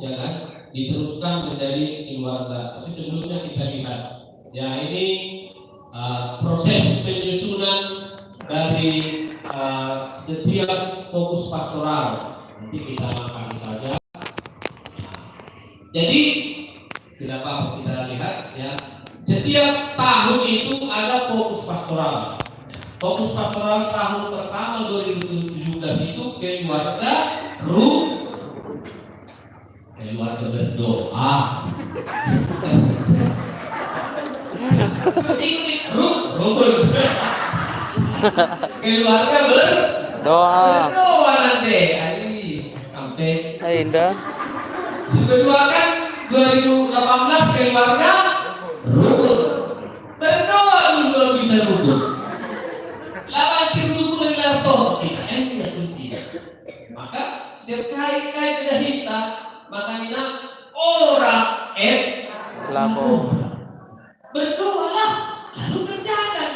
ya kan, diteruskan menjadi keluarga. Tapi sebelumnya kita lihat, ya ini proses penyusunan dari setiap fokus pastoral. Nanti kita makan saja. Jadi tidak apa-apa kita lihat ya. Setiap tahun itu ada fokus pastoral. Fokus pastoral tahun pertama 2017 itu keluarga keluarga berdoa. Rukun. Keluarga berdoa nanti. Sampai indah. Kedua kan 2018 keluarga rukun. Berdoa dulu bisa rukun. Lagi rukun adalah toh kita tidak kunci. Maka setiap kali beda hitam, maka kita orang lapor. Berdoalah lalu kerjakan.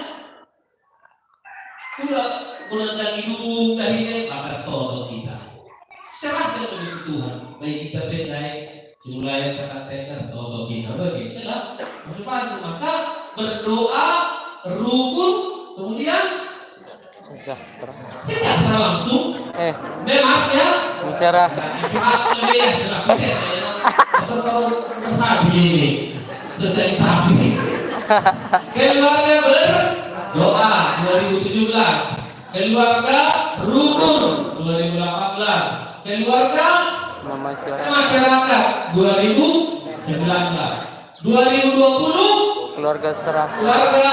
Sudah pulang hidup dari maka toh kita. Serahkan kepada Tuhan. Baik kita berdaya, mulai katakan toh kita begitulah. Masuk maka berdoa rukun kemudian sejahtera langsung. Memas ya. Bicara. Sosialisasi. Keluarga berdoa 2017. Keluarga rukun 2018. Keluarga masyarakat 2019. 2020 keluarga serah. Keluarga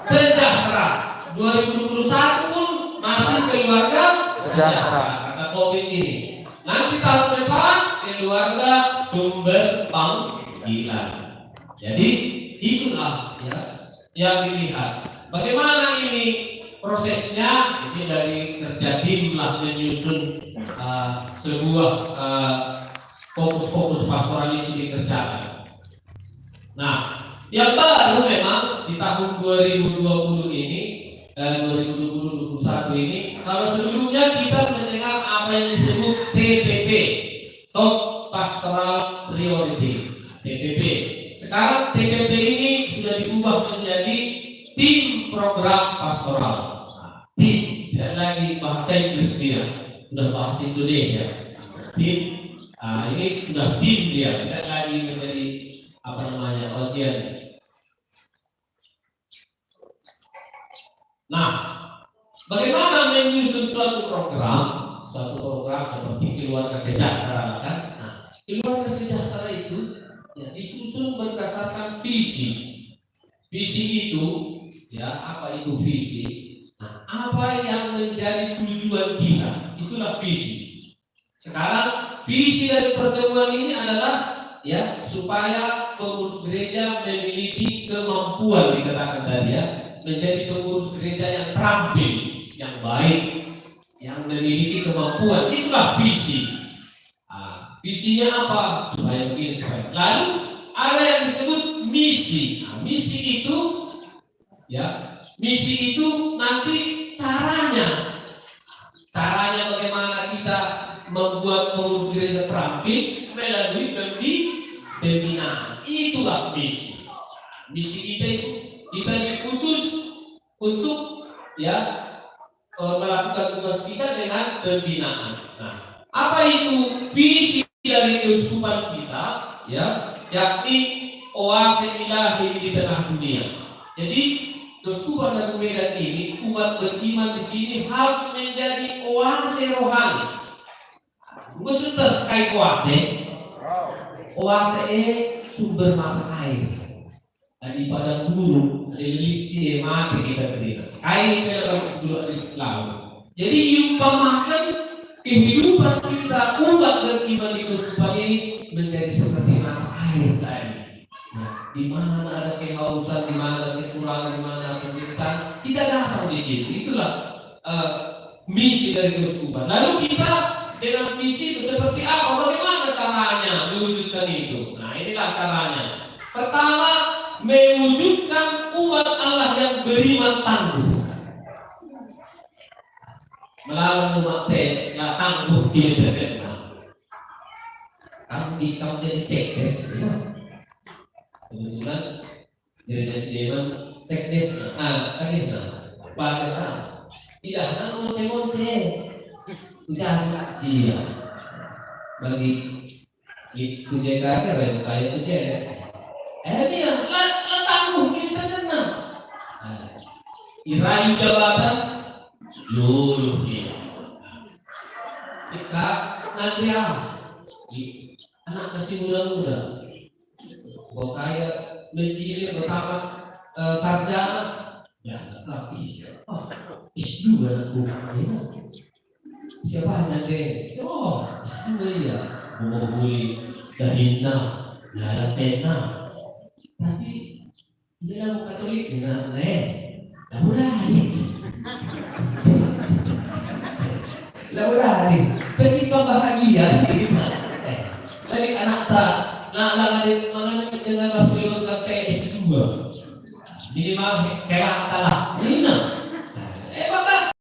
sejahtera. 2021 pun masih keluarga sejahtera karena COVID ini. Nanti tahun depan keluarga sumber panggilan. Jadi itulah ya yang dilihat. Bagaimana ini prosesnya? Ini dari kerja tim lah menyusun sebuah fokus-fokus pastoral itu dikerjakan. Nah, yang baru memang di tahun 2020 ini 2021 ini, kalau sebelumnya kita mendengar apa yang disebut TPP, Top Pastoral Priority, TPP. Sekarang TPP ini sudah diubah menjadi tim program pastoral. Tim, tidak lagi bahasa Inggris dia, sudah bahasa Indonesia. Tim, ini sudah tim dia, tidak lagi menjadi bagian. Nah, bagaimana menyusun suatu program seperti keluarga sejahtera kan? Nah, keluarga sejahtera itu ya, disusun berdasarkan visi. Visi itu ya, apa itu visi? Nah, apa yang menjadi tujuan kita? Itulah visi. Sekarang visi dari pertemuan ini adalah ya supaya pengurus gereja memiliki kemampuan, dikatakan tadi ya, menjadi pengurus gereja yang terampil, yang baik, yang memiliki kemampuan. Itulah visi. Visinya apa? Supaya begini, supaya. Lalu ada yang disebut misi. Misi itu ya, misi itu nanti caranya bagaimana kita membuat pengurus gereja terampil melalui pembinaan. Itulah misi. Misi kita itu kita diutus untuk ya melakukan tugas kita dengan pembinaan. Nah, apa itu visi dari keuskupan kita? Ya, yakni oase ilahi di tengah dunia. Jadi Keuskupan Agung Medan ini, umat beriman di sini harus menjadi oase rohani. Maksud terkait oase sumber mata air. Tadi pada guru, ada liksi mati kita beriman. Air dalam dulu ada laut. Jadi diumpamakan kehidupan kita umat beriman di keuskupan ini menjadi seperti mata air tadi. Di mana ada kehausan, di mana ada kekurangan, di mana ada penderitaan, kita datang di situ. Itulah misi dari keuskupan. Lalu kita dengan misi itu seperti apa? Bagaimana caranya mewujudkan itu? Nah, inilah caranya. Pertama, mewujudkan umat Allah yang beriman tangguh. Melawan umat yang tangguh di kamu jadi sekdes, ya. Kebetulan gereja Sudirman sekdes, tadi pada saat tidak ada monce-monce, udah ngaji ya, bagi itu JKR kayak itu dia, dia tangguh kita tenang, irayu jabatan, luluh dia, kita nanti anak masih muda-muda, kok kayak menciri pertama sarjana, ya tapi S2 aku, siapa nanti? S2 ya, mau beli dahina, larasena, tapi dia orang Katolik dengan laurari, pergi bahagia, lagi anak tak, nak dengan masuk ke S2, minimal kayak kalah, ini maka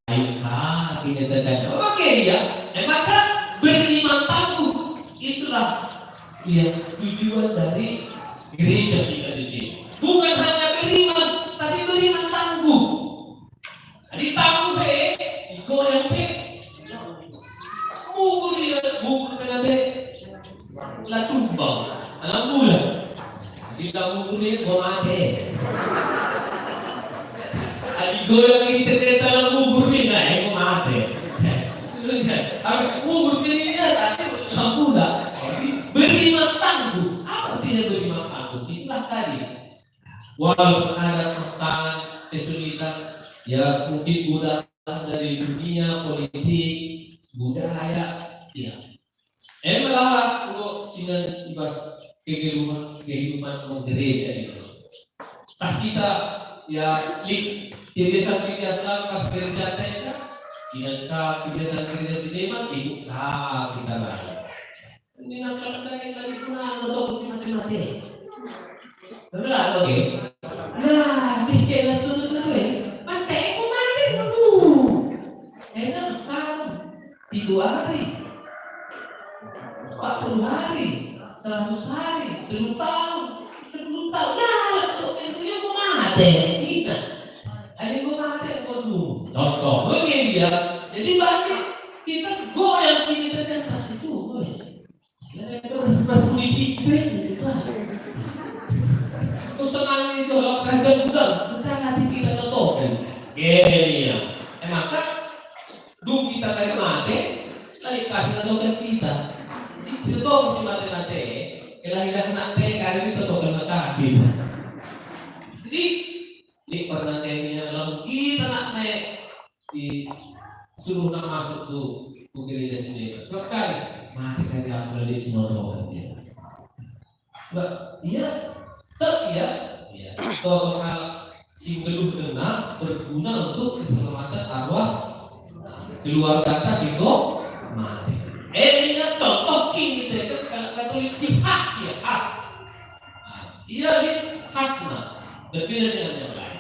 kita terjadi. Oke ya, maka beriman tangguh itulah tujuan dari gereja kita di sini. Bukan hanya beriman, tapi beriman tangguh. Jadi tangguh goyang mukul dia, mukul kenapa? La tumbang, alam bulan. Kita mukul dia mati. Goyang ini ternyata dalam kubur ni naik mati. Harus kubur ini tapi lampu dah. Beriman tangguh. Apa tidak beriman tangguh? Itulah tadi. Walaupun ada tantangan, kesulitan, ya mungkin godaan dari dunia, politik, budaya, ya. Malah untuk sinar ibas kehidupan gereja itu. Kita ya kebiasaan pas kerja kita kebiasaan kerja Sudirman itu kita lain. Ini nak lagi guna untuk si mati. Betul oke. Nah, dikira tuh mati aku mati dulu. Enak kan 3 hari, 40 hari, 100 hari, 10 tahun, 10 tahun. Nah, itu yang mau mati. Ada yang mati dulu. Contoh, begini dia. Jadi bagi kita goyang ini dengan satu itu goyang. Berpolitik itu. Terus senang itu kalau ragam bukan kita nanti kita nonton. Gini ya. Maka dulu kita dari mati, lagi kasih nonton kita. Itu si mati. Kelahiran nanti kali ini nonton mati. Jadi di pertanyaannya kalau kita nak naik disuruh nak masuk tuh gereja sendiri, sekali mati kali aku lagi semua doa dia. Sebab dia kalau si geluh dengar berguna untuk keselamatan arwah keluarga kita itu mati. Ini contoh kini kita kalau Katolik si khas dia khas. Dia khasnya berbeda dengan yang lain.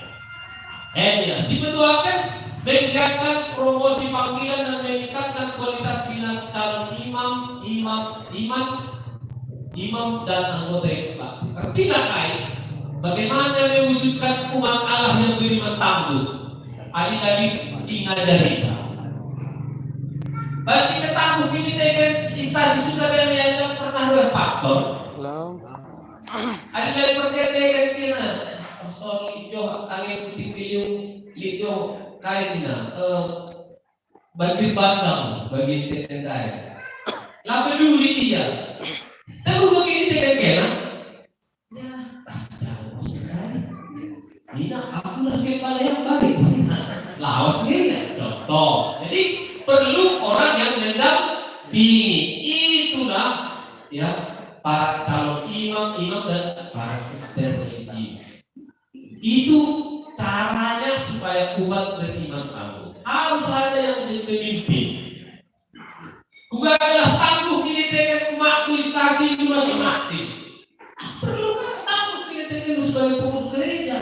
Si kedua kan meningkatkan promosi panggilan dan meningkatkan kualitas bina calon imam dan anggota itu. Tidak lain bagaimana mewujudkan umat Allah yang beriman tangguh. Adik-adik singa dari bagi ketangguh ini dengan instansi sudah yang pernah berpastor. Adik-adik percaya kita pastor hijau angin putih hijau kainnya bagi bandang bagi tendai lalu dulu dia tapi begini dengan kena tidak aku lagi kepala yang baik lawas ini contoh jadi perlu orang yang mendampingi itulah ya para calon imam dan para suster religius. Itu caranya supaya umat beriman tangguh. Harus ada yang jadi pemimpin. Bukanlah tangguh kini dengan umatku istasi itu masing-masing. Perlu tangguh kini dengan sebagai pengurus gereja.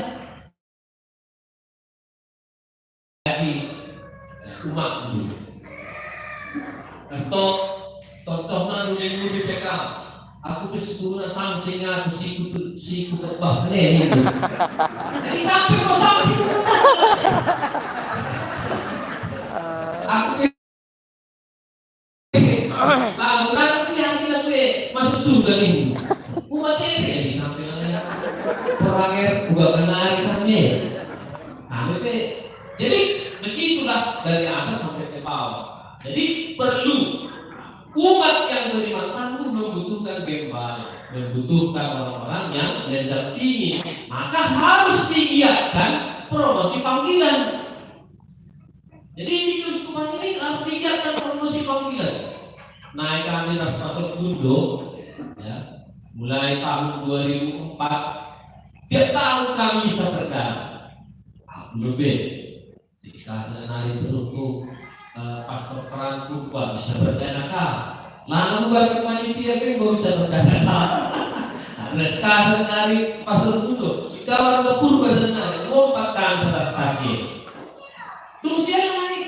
Jadi umatku. Contohnya dulu di PK. Aku bersyukur samsing aku si kebah nih. Jadi capek kok sama si aku lalu nanti gue masuk surga nih. Umat ini tampilannya orangnya juga benar kami. Jadi begitulah dari atas sampai ke bawah. Jadi perlu umat yang beriman itu membutuhkan gembala, membutuhkan orang-orang yang mendampingi. Maka harus digiatkan promosi panggilan. Jadi di Kuskupan ini harus digiatkan promosi panggilan. Naik kami masuk Gundo, ya, mulai tahun 2004. Tiap tahun kami bisa berdarah. Lebih dikasih nari terus pastor Frans Kupa bisa berdana kah? Lalu buat panitia kan gak bisa berdana kah? Mereka nari pastor Kupa kita warga purba senang lompatkan setelah stasiun. Terus dia naik,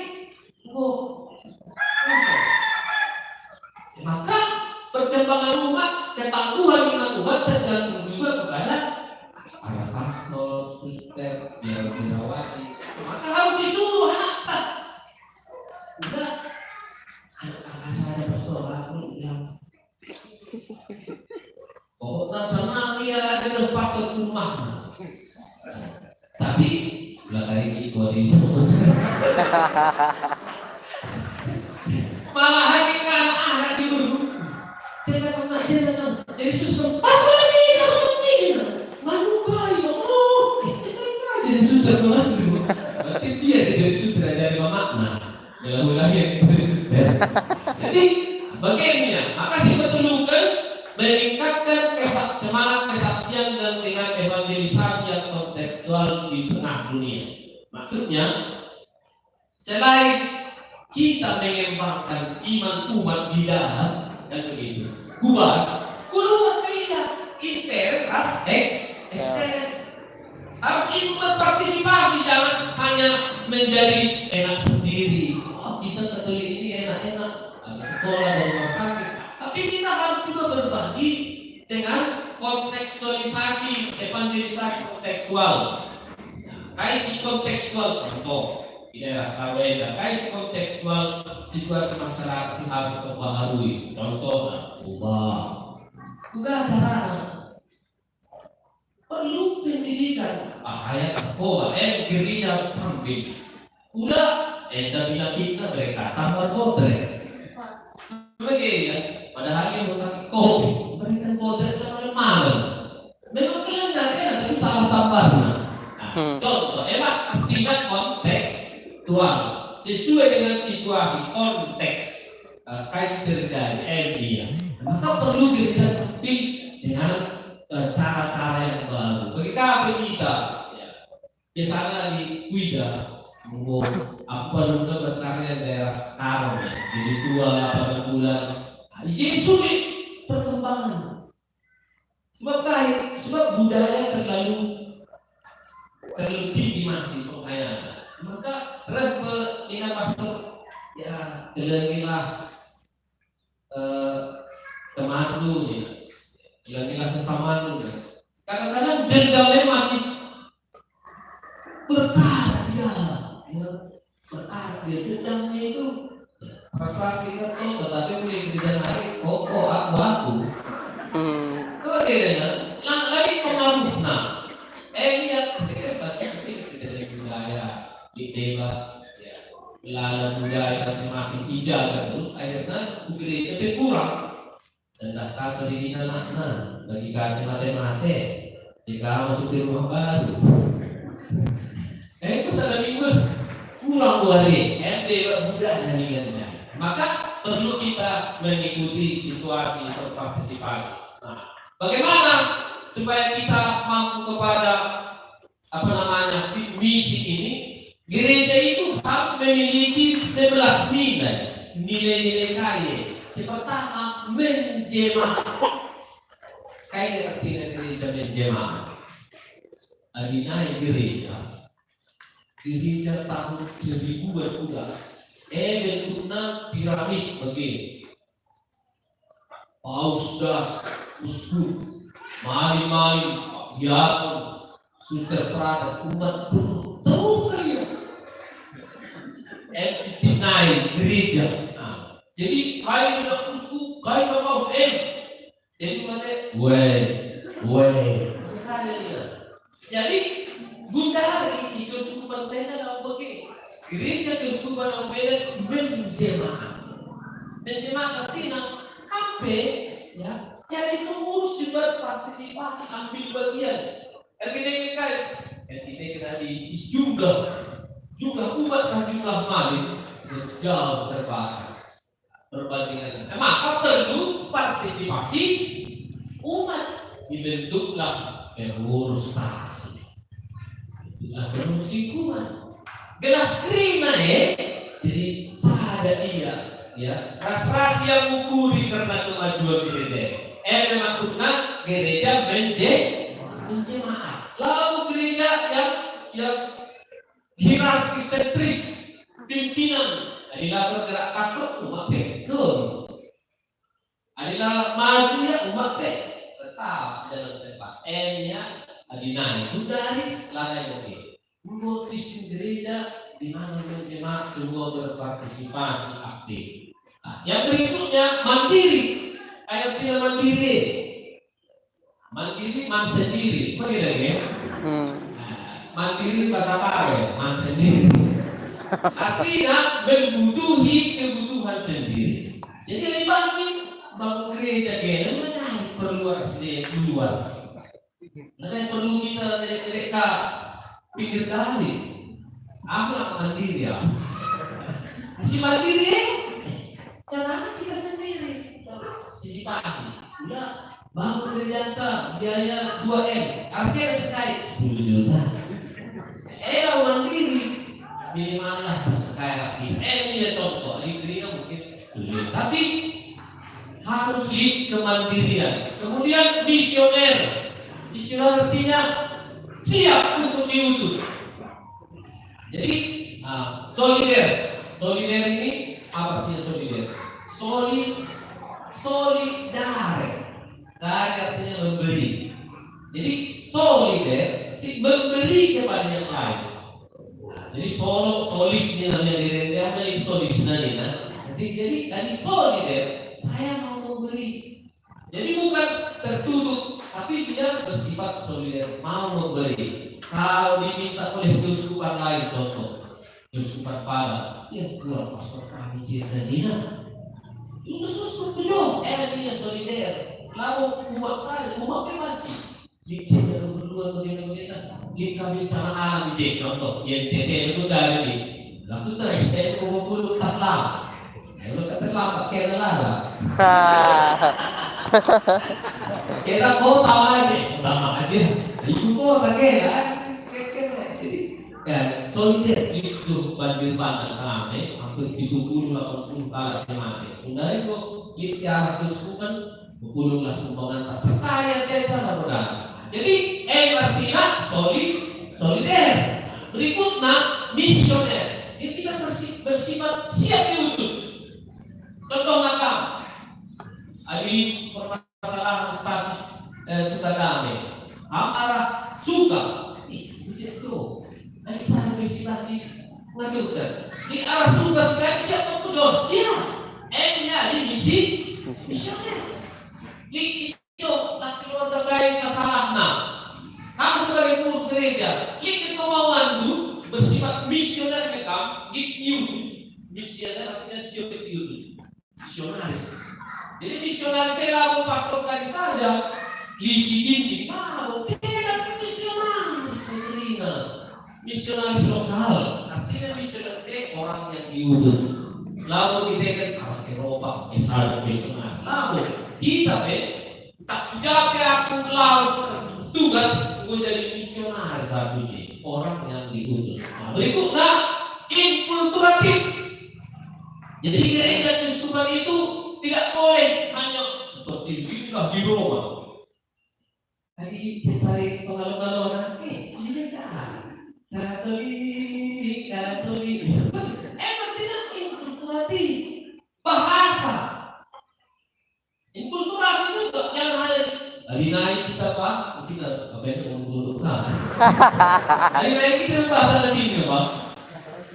maka perkembangan umat, ketangguhan dengan umat tergantung juga kepada para pastor, suster, biarawati. Maka harus disuruh anak. Udah, anak-anak saya pastor aku bilang, tak senang dia dengan pastor rumah. Tapi belakang itu ada semua. Malah hari anak di dulu. Saya datang. Yesus apa lagi kamu ini? Manuka ya Allah. Jadi sudah dulu. Berarti dia jadi sudah dari makna. Dalam lagi jadi bagaimana? Maka sih perlukan meningkatkan semangat kesaksian dan dengan evangelisasi yang kontekstual di tengah dunia. Maksudnya selain kita mengembangkan iman umat di dalam dan begitu, kubas keluar kita integras ekstern. Harus ikut berpartisipasi, jangan hanya menjadi enak sendiri. Oh, kita Katolik ini enak-enak, ada sekolah dan rumah sakit. Tapi kita harus juga berbagi dengan kontekstualisasi, evangelisasi kontekstual. Kaisi kontekstual contoh di daerah Kaweda, kaisi kontekstual situasi masyarakat yang harus diperbaharui. Contohnya, ubah cara perlu pendidikan. Bahaya narkoba, gereja harus tampil. Udah, bilang kita mereka tambah potret. Begitu, padahal yang sakit kopi, berikan potret malam. Memang kalian nggak kena, tapi salah tambahnya. Contoh, tidak kontekstual sesuai dengan situasi konteks kayak terjadi dia. Maka perlu kita tampil dengan cara-cara yang baru. Bagi kami kita, biasanya di Wida, apa juga berkarya daerah Karang, jadi 8 bulan. Jadi sulit perkembangan. Sebab budaya terlalu legitimasi pengayaan. Maka Ina pastor ya kelengilah temanmu ya, kelengilah sesamamu. Kadang-kadang dendamnya masih berkarya, ya berkarya dendamnya itu prestasi itu, tetapi boleh kerjaan hari koko aku. Bagaimana? Lagi pengaruh nah. Lihat di debat ya, lalu budaya masing-masing tidak terus akhirnya gereja berkurang dan daftar pendidikan makna bagi kasih matematik jika masuk di rumah baru pada minggu kurang 2 hari debat budaya ingatnya. Maka perlu kita mengikuti situasi berpartisipasi. Nah, bagaimana supaya kita mampu kepada misi ini? Gereja itu harus memiliki 11 nilai-nilai kaya. Pertama, menjemaah. Kaya artinya gereja menjemaah. Adinai gereja tahun 1000 berkuda. Bentuknya piramid begini. Paus das uskup, maling-maling, diakon, suster perada, umat penuh. Tahu kalian? M69 gereja. Nah, jadi kain nak uskup, kain nak mau jadi mana? Jadi gundari itu uskupan tenda dalam bagi gereja itu uskupan dalam beda menjemaat artinya kape ya jadi pengurus berpartisipasi ambil bagian. Kita di jumlah umat dan jumlah maling jauh terbatas perbandingan. Maka perlu partisipasi umat, dibentuklah pengurus fraksi, itulah pengurus lingkungan. Gelah terima jadi sada iya ya frasi yang mengukuri karena kemajuan gereja. Maksudnya gereja menjemaat. Lalu gereja yang hierarkis sentris pimpinan adalah bergerak pastor umat betul. Adalah maju ya umat tetap dalam tempat. M-nya adinai dari ladang oke. Untuk sistem gereja di mana menjemaat semua berpartisipasi aktif. Nah, yang berikutnya mandiri. Artinya mandiri. Mandiri man sendiri. Begitu ya? Mandiri bahasa apa ya? Man sendiri. Artinya membutuhi kebutuhan sendiri. Jadi bagi bangun gereja kayaknya mana perlu asli keluar. Mana perlu kita mereka pinggir kali. Apa mandiri ya? Si mandiri, caranya kita sendiri. Partisipasi. Udah bangun gereja biaya 2M. Artinya sekali 10 juta. Mandiri minimalnya sekali lagi. Ini ya contoh. Ini gereja mungkin sulit. Tapi harus di kemandirian. Kemudian misioner. Misioner artinya siap untuk diutus. Jadi solider. Solider ini apa artinya solider? Solidar. Dari artinya memberi. Jadi solider memberi kepada yang lain. Jadi solis ini namanya di gereja ada solis nanti. Jadi dari solider saya mau memberi. Jadi bukan tertutup, tapi dia bersifat solider, mau memberi. Kalau diminta oleh keuskupan lain, contoh keuskupan Padang, dia keluar pastor kami cerita dia. Itu uskup pujo, dia solider. Lalu umat saya, umat pribadi. Dicek berdua ketika di kami cara alam dicek contoh, yang TT itu dari ini. Lalu terus saya mengumpul terlambat. Kalau tak terlambat kena lada. Kita kau tahu aja, sama aja. Ibu kau tak kena. Ya, solider itu banjir bandang sampai hampir 70-80 kali semati. Dari itu kita harus bukan berpulunglah sumbangan tas kaya cerita mudah. Jadi artinya solider. Berikutnya misioner. Jadi kita bersifat siap diutus. Contoh makam. Adi permasalahan kasus suka damai. Arah suka. Itu. Nanti saya bersifat ngajukan. Di arah suka sekali siapa pun siap. Di misi misioner. Di itu tak keluarga lain masalahnya. Kamu sebagai pengurus gereja, lihat kemauan itu bersifat misioner mereka, diutus. Misioner artinya siap diutus. Misionaris. Jadi misionaris saya lalu pastor tadi saja. Lisidin di mana? Tidak misionaris. Misionaris lokal. Artinya misionaris saya orang yang diutus. Lalu kita kan Eropa, misalnya misionaris. Lalu kita tak jaga aku laos tugas gue jadi misionaris satu orang yang diutus. Berikutnya inkulturatif. Jadi gereja keuskupan itu tidak boleh hanya seperti kita di Roma. Tadi cari pengalaman nanti tidak Katolik. Tidak inkulturatif bahasa. Inkulturatif itu jangan hanya Hari naik kita Pak, kita apa yang ngomong dulu nah. Hari naik kita bahasa Latinnya Pak.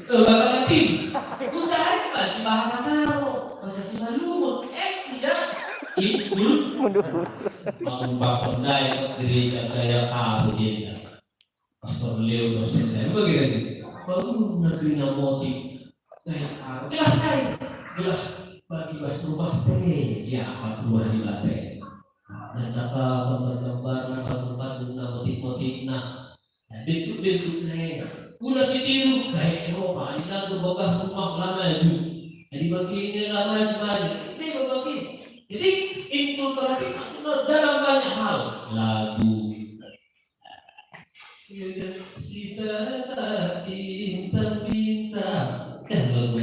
Bahasa Latin. Udah hari masih bahasa karo, bahasa Simalungun. Tidak ikut mengubah pendaya gereja gaya kamu dia. Pastor Leo dosen dan begitu. Baru negeri motif gaya kamu. Gelah bagi bas rumah teh siapa rumah di baterai. Naka gambar-gambar motif-motif bentuk-bentuknya udah si tiru kayak Eropa ini lagu bagah rumah lama itu jadi bagiannya lama maju ini berbagi jadi inkulturasi nasional dalam banyak hal lagu Sita bintang-bintang kan lagu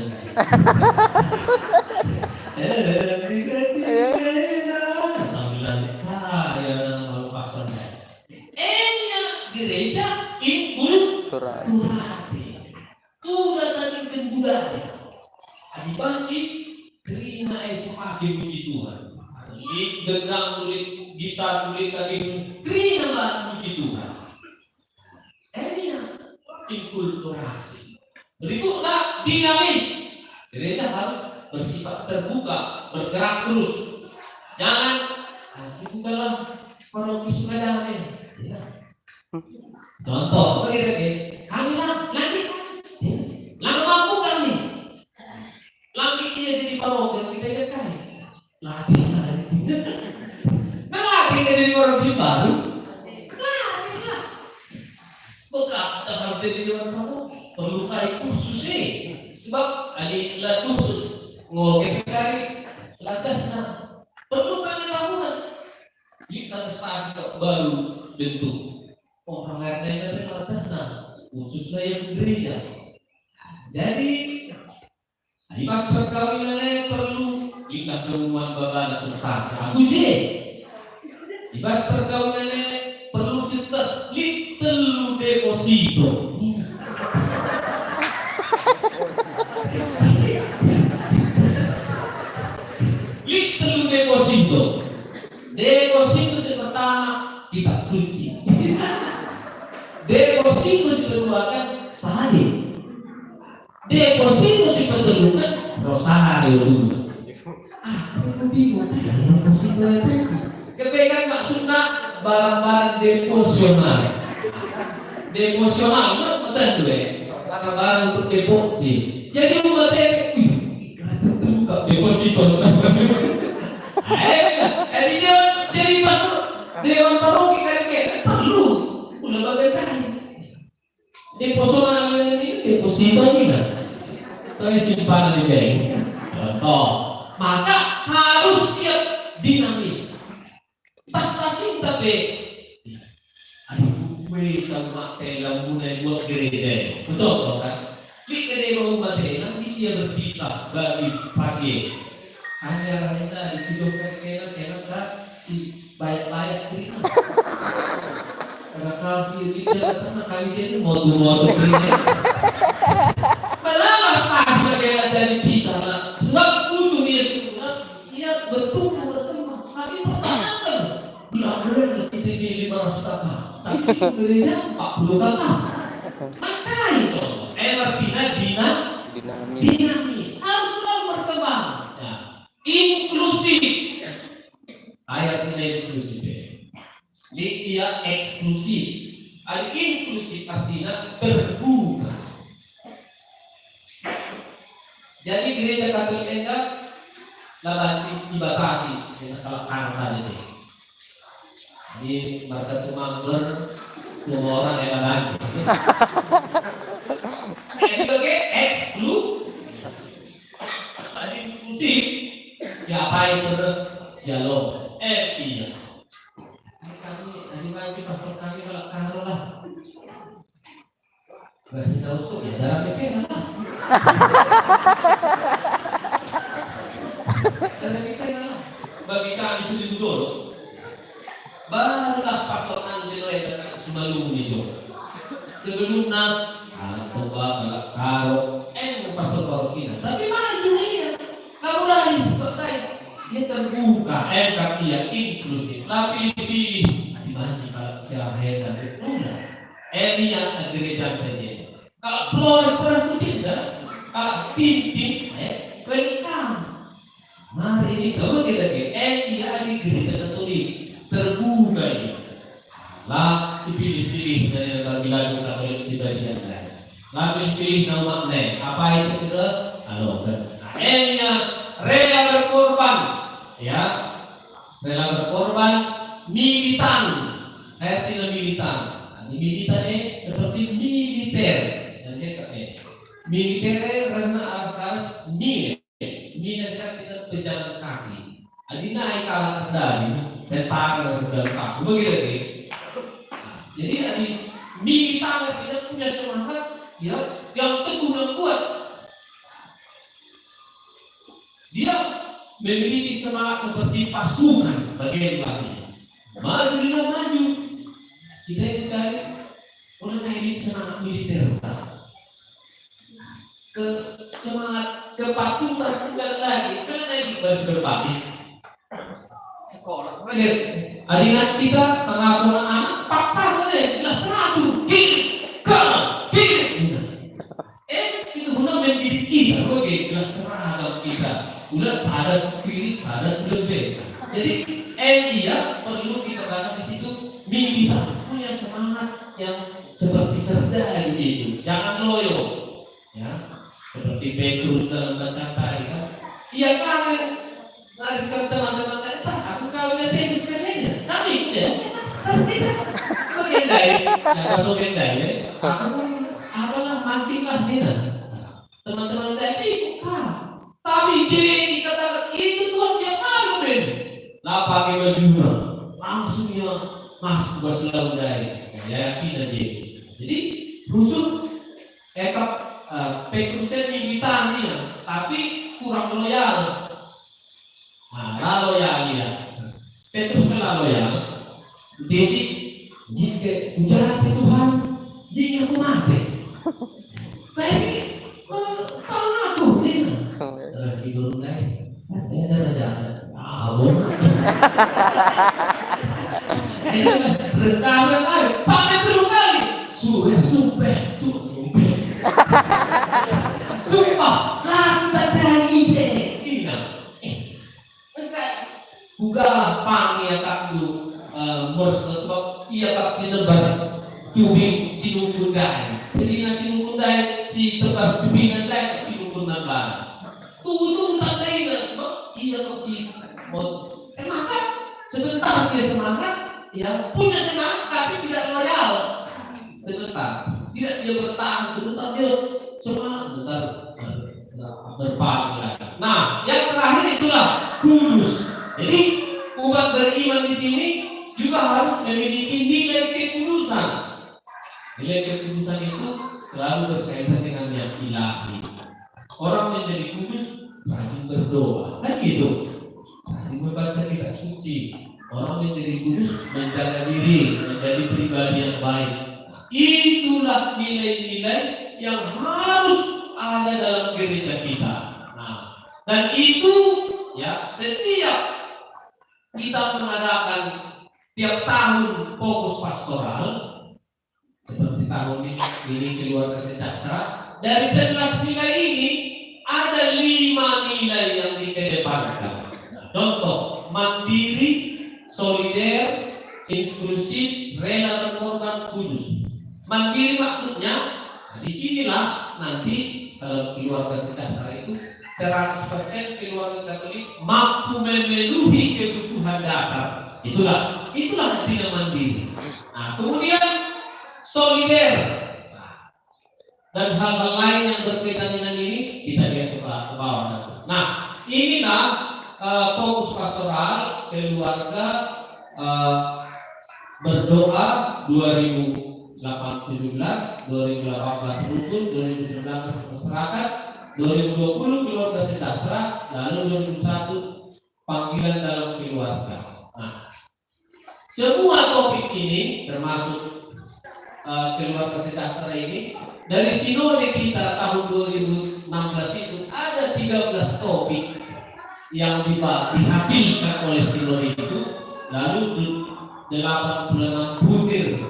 gereja inkulturasi udah tadi budaya adibanci terima SMA puji Tuhan di gendang tulis gitar tulis tadi terima puji Tuhan ini inkulturasi berikutlah dinamis gereja harus bersifat terbuka bergerak terus jangan sibuklah paroki Sukadame ya. Contoh, begini, kami lagi mampu kami, lagi dia jadi paroki kita ingat kan, lagi kita jadi paroki baru, kok harus jadi dewan paroki, perlu kali kursus sebab ada kursus ngomong kali latihnya, perlu pengetahuan, bisa stasi baru bentuk. Orang lain latihnya khususnya yang gereja. Jadi pas perkawinannya perlu ingat keumuman bapak dan ustaz. Aku je. Pas perkawinannya perlu setel little deposito. Little deposito. Deposito yang pertama kita suci. Deposito diperlukan salib. Deposito diperlukan rosario dulu. Aku bingung. Kepegang maksudnya barang-barang devosional. Devosional, betul tu barang-barang untuk deposi. Jadi lu berarti, buka deposito. Jadi masuk dewan paroki kan perlu. Udah bagaimana? Deposional ini deposito ni lah. Tapi simpanan di bank. Contoh, maka harus siap dinamis. Tak kasih tapi, aduh, sama saya mulai buat gereja. Betul kan? Di gereja rumah nanti dia berpisah bagi pasien. Hanya kita ditujukan kena si baik-baik cerita. Karena si dia karena kali ini motor ini. Malah pas dia dari pisah lah. Sebab butuh dia bertumbuh berkembang. Tapi pertanyaan benar-benar kita di 500 kakak. Tapi gereja 40 kakak. Maka itu artinya dinamis. Harus selalu berkembang. Ya. Inklusif. Ayat ini inklusif. Dia eksklusif. Inklusif artinya terbuka. Jadi gereja Katolik enggak dibatasi dengan salah kata itu. Jadi masa mangler semua orang yang lagi. Jadi sebagai eksklusif. Siapa itu dialog? Iya. Kami lagi pastor kami kalau lah. Gak tahu tuh ya dalam PPN lah. Dalam PPN lah. Bagi kami sudah dulu. Barulah pastor Angelo yang Simalungun itu. Sebelumnya coba karo pastor Barokina. Tapi mana juga dia? Kamu lari selesai. Dia terbuka, kaki yang inklusif, lebih dimana kalau siapa hebat itu ini yang gereja saja. Kalau Flores pernah tidak, kalau Tintin, welcome. Mari ini coba kita dia di gereja Katolik terbuka ini. Lah dipilih-pilih dari lagu-lagu Katolik sebagian lain. Lalu pilih nama apa itu sudah? Halo, yang rela berkorban, ya, rela berkorban, militan, saya tidak militan. Militan ini seperti militer, militer karena akar minus kita pejalan kaki. Adina ikalan dari tentara dan kaki, begitu. Jadi militan tidak punya semangat, ya, yang teguh dan kuat. Dia memiliki semangat seperti pasukan bagian lagi. Maju. Kita dicari oleh naik semangat militer. Semangat kepatuhan bukan lagi. Karena naik berbapis sekolah. Adina kita sama anak paksa boleh. Bila teratur kiri. Itu guna menjadi kita. Oke, bila seragam kita. Udah sadar kiri, sadar lebih. Jadi dia perlu kita katakan di situ militan punya semangat yang seperti serda itu. Jangan loyo, ya. Seperti Petrus dalam kata ya. Ia kawin, larikan teman-teman kita. Aku kawin nanti sekalinya. Tapi ya, pasti bagendai, masuk bagendai. Aku apalah mancinglah dia. Teman-teman tadi tapi jadi dikatakan itu Tuhan yang malu deh. Lah pakai baju langsung ya masuk ke selalu dari ya tidak Yesus. Jadi rusuh Petrusnya militan dia, tapi kurang loyal. Nah, loyal dia. Petrus kalah loyal. Desi jika ujar Tuhan, dia aku mati. Tapi tidur guys, ada raja, abon, rekaman air, sampai turun kali, sumpah, lakukan dari ide, bukalah panggil tak dulu, sebab ia tak sinebas tubing sinungkundai, selina sinungkundai si tebas tubingan lain sinungkundan lain. Tunggu tak lain sebab ia masih maka sebentar dia semangat, ya punya semangat tapi tidak loyal. Sebentar, tidak dia bertahan sebentar dia sebentar berpaling lagi. Nah, yang terakhir itulah kudus. Jadi umat beriman di sini juga harus memiliki nilai kekudusan. Nilai kekudusan itu selalu berkaitan dengan yang ilahi. Orang menjadi kudus rajin berdoa, kan gitu. Rajin membaca kitab suci. Orang menjadi kudus menjaga diri, menjadi pribadi yang baik. Itulah nilai-nilai yang harus ada dalam gereja kita. Nah, dan itu ya setiap kita mengadakan tiap tahun fokus pastoral seperti tahun ini keluarga sejahtera. Dari 11 nilai ini ada 5 nilai yang dikedepankan. Contoh, mandiri, solider, inklusif, rela berkorban, kudus. Mandiri maksudnya, di sinilah nanti kalau keluarga sejahtera itu 100% keluarga Katolik mampu memenuhi kebutuhan dasar. Itulah artinya mandiri. Nah, kemudian solider. Dan hal-hal lain yang berkaitan dengan ini kita lihat ke bawah. Nah, inilah fokus pastoral keluarga berdoa 2017, 2018 rukun, 2019 masyarakat, 2020 keluarga sejahtera, lalu 2021 panggilan dalam keluarga. Nah, semua topik ini termasuk keluarga sejahtera ini dari sinode kita tahun 2016 itu ada 13 topik yang dihasilkan oleh sinode itu, lalu 86 butir,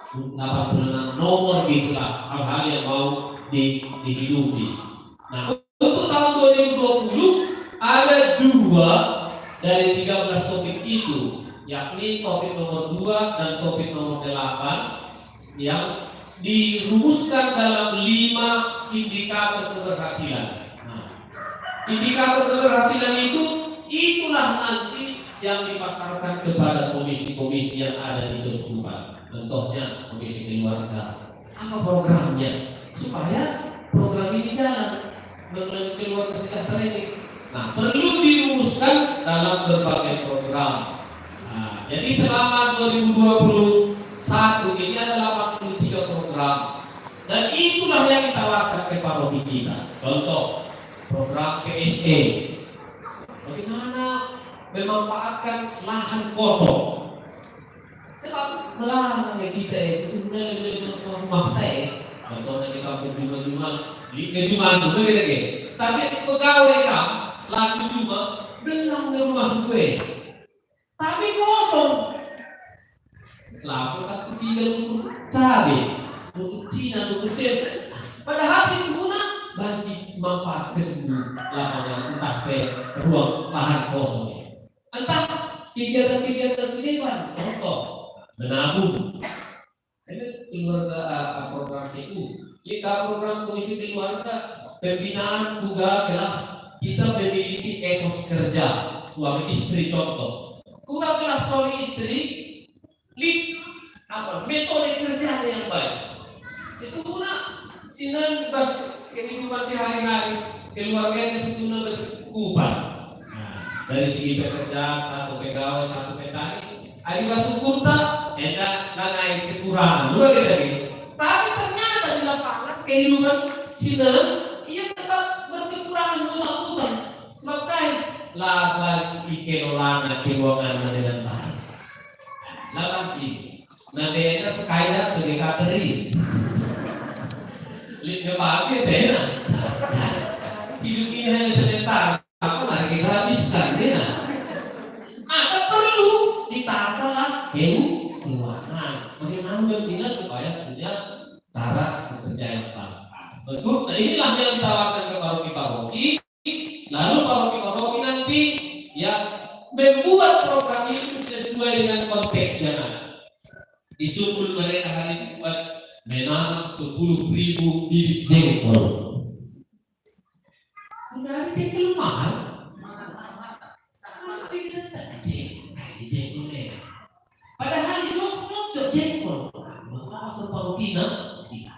86 nomor gitulah hal-hal yang mau dihidupi. Nah, untuk tahun 2020 ada 2 dari 13 topik itu, yakni topik nomor 2 dan topik nomor 8 yang dirumuskan dalam 5 indikator keberhasilan. Nah, indikator keberhasilan itulah nanti yang dipasarkan kepada komisi-komisi yang ada di Keuskupan. Contohnya komisi keluarga, apa programnya supaya program ini jalan menuju keluarga sejahtera ini. Nah, perlu dirumuskan dalam berbagai program. Nah, jadi selama 2021 ini ada 83 program, dan itulah yang ditawarkan ke paroki kita. Contoh program PSE, bagaimana memanfaatkan lahan kosong. Sebab melarang kita sebenarnya lebih rumah teh, contohnya di kampung Juma-Juma, di Juma itu beda. Tapi pegawai kamu lalu Juma belang di rumah gue, tapi kosong. Langsung aku tinggal untuk cabai, untuk Cina, untuk sel. Padahal itu guna banci manfaatkan lapangan entah ke ruang lahan kosong. Entah kegiatan-kegiatan sendirian, contoh menabung. Ini keluarga program itu. Jika program komisi keluarga pembinaan juga adalah kita memiliki etos kerja suami istri, contoh. Kurang kelas suami istri, metode kerja yang baik. Itu guna sinan kehidupan sehari-hari keluarga yang sebetulnya berkumpul. Dari segi pekerjaan, satu pegawai, satu petani, ada syukur tak, naik kekurangan, dua gitu. Tapi ternyata di lapangan kehidupan sinan, ia tetap berkekurangan utang. Sebab kain laba ikelolana keuangan dengan baik. Lagi, nanti kita sekaya sebagai kateri. Lihat bahagia deh. Hidup ini hanya sebentar. Apa mari kita habiskan deh. Maka perlu ditata keuangan. Bagaimana berbina supaya punya cara bekerja yang baik. Betul. Nah, inilah yang ditawarkan ke paroki-paroki. Lalu paroki-paroki nanti yang membuat program itu sesuai dengan konteks yang ada. Di Sumul mereka hari ini buat menanam 10.000 bibit jengkol. Dari jengkol mahal. Padahal itu cocok jengkol. Maka paroki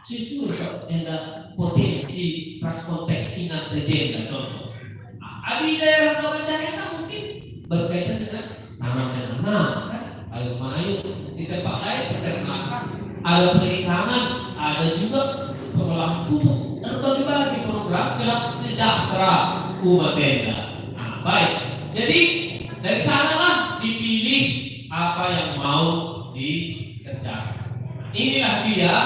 sesuai dengan potensi praskonteks ingat terjadi. Contoh. Di daerah daerah mungkin berkaitan dengan tanam-tanam, air mayung, di tempat lain peternakan, ada perikanan, ada juga pengolahan pupuk, dan berbagai program kelak sejahtera umat tenda. Nah, baik. Jadi dari sanalah dipilih apa yang mau dikerjakan. Inilah dia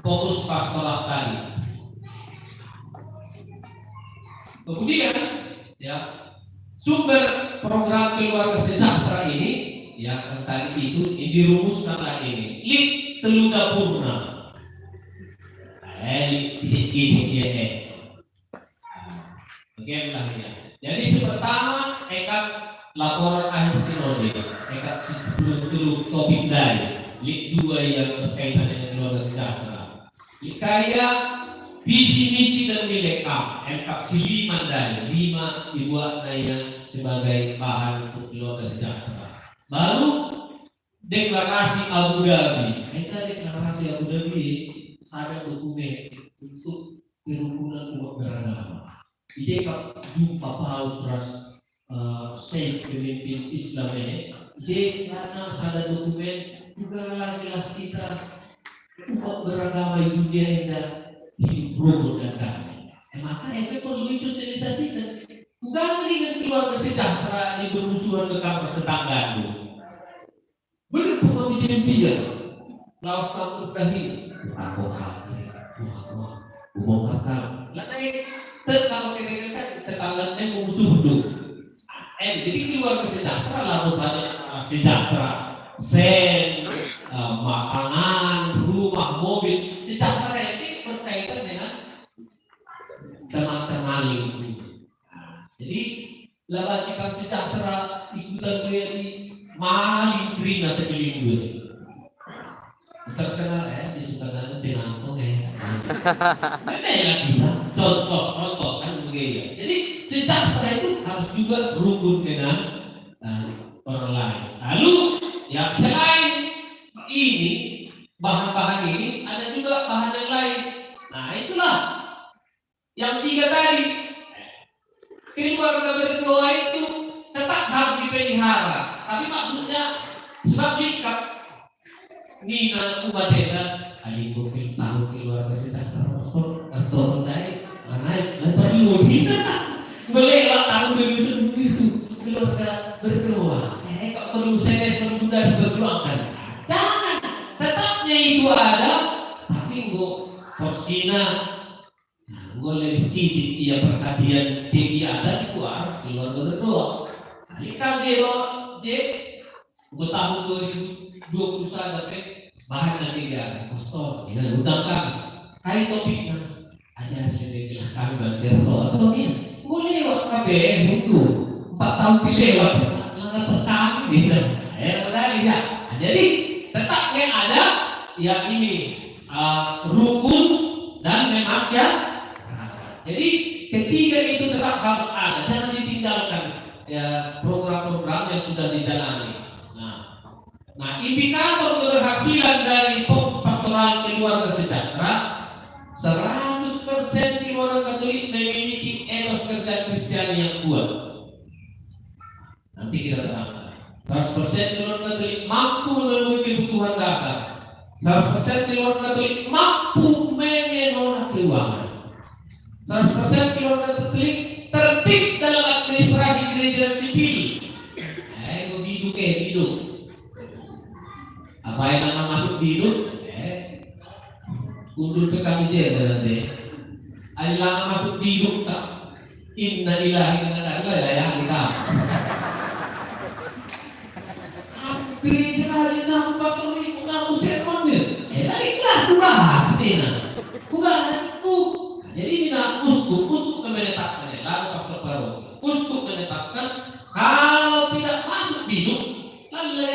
fokus pastoral tadi. Kemudian ya sumber program keluarga sejahtera ini yang tadi itu dirumuskanlah ini telu dapurna. Bagaimana ya? Jadi pertama ekat laporan akhir sinode, ekat sebelum topik dari dua yang berkaitan dengan keluarga sejahtera. Kaya visi misi dan nilai enkapsili mandai 5 dibuat daya sebagai bahan untuk keluarga sejahtera. Baru deklarasi Abu Dhabi. Deklarasi Abu Dhabi ada dokumen untuk kerukunan umat beragama. Jika jumpa Paus ras Syekh pemimpin Islam ini, jika ada dokumen juga lagi kita umat beragama di dunia ini hidup rukun dan damai. Maka itu perlu disosialisasikan. Bukan dengan keluarga sejahtera yang bermusuhan ke kampus tetangga itu. Benar bukan menjadi biar. Laos kamu berakhir. Aku hati, umum kakak. Lain Kalau kita tetangga musuh tuh. Jadi keluarga sejahtera lah banyak sejahtera, sen, makanan, rumah, mobil, sejahtera ini berkaitan dengan teman-teman lingkungan. Jadi lawajikan sejahtera ikutan beri maling krina sekeliling gue. Terkenal di Sukanan Penangkong Ini lagi contoh kan begitu. Jadi sejahtera itu harus juga rukun dengan orang lain. Lalu yang selain ini bahan-bahan ini ada juga bahan yang lain. Nah itulah yang tiga tadi. Keluarga berdoa itu tetap harus dipelihara. Tapi maksudnya sebab jika Nina Ubatena Aling Bukit tahu keluarga sejahtera atau naik lepas lagi melelak tahu begitu keluarga berdoa. Kok perlu saya berbudak berdoakan? Jangan, tetapnya itu ada. Tapi gua Forsina gue lebih tinggi dia perhatian tinggi ada keluarga berdoa. Kalau dia gue tahun 2021 dapat bahan nanti dia pastor dan undang kami kayak topiknya aja lebih bilang kami baca doa atau ini boleh lewat KBM itu 4 tahun lewat langsung pertama gitu medali ya. Jadi tetapnya ada yang ini rukun dan memasya. Jadi ketiga itu tetap harus ada, jangan ditinggalkan ya program-program yang sudah dijalani. Nah, indikator keberhasilan dari fokus pastoral keluarga sejahtera 100% keluarga Katolik memiliki etos kerja Kristiani yang kuat. Nanti kita terangkan. 100% keluarga Katolik mampu memenuhi kebutuhan dasar. 100% keluarga Katolik mampu mengelola keuangan. 100% keluarga Katolik tertib dalam administrasi gereja sipil. Hidup. Apa yang nama masuk di hidup? Kundur ke kami je nanti. Ayolah masuk di hidup tak? Inna ilahi inna ilaihi ya kita. Gereja hari nampak kali kamu sermonnya. Lagi lah bahas tina. Bukan aku. Jadi mina uskup menetapkan lalu pastor baru. Uskup menetapkan kalau tidak masuk di hidup lalu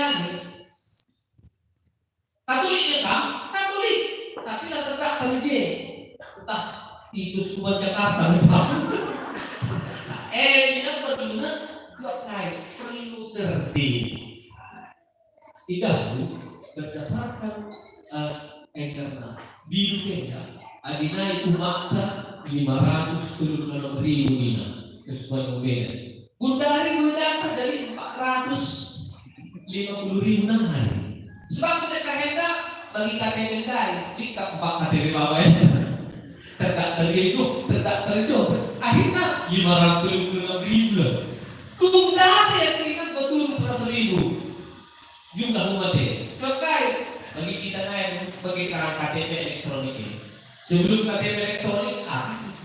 Katolik kan? Katolik, tapi tak tegak kerja. Entah itu sebuah Jakarta memang. Ini bagaimana? Sebab kait perlu tertib. Tidak berdasarkan karena bidunya adina itu makna 500 turun 6.000 nina sesuai membeda. Gundari dari 450.000 nahari. Sebab sedekah hendak bagi KTP guys, kita 4 KTP bawah ya. Tetap terjadi. Akhirnya 556.000 lah. Tunggal ya kita betul 100.000 jumlah umatnya. Sebab guys, bagi kita naik bagi karang KTP elektronik ini. Sebelum KTP elektronik,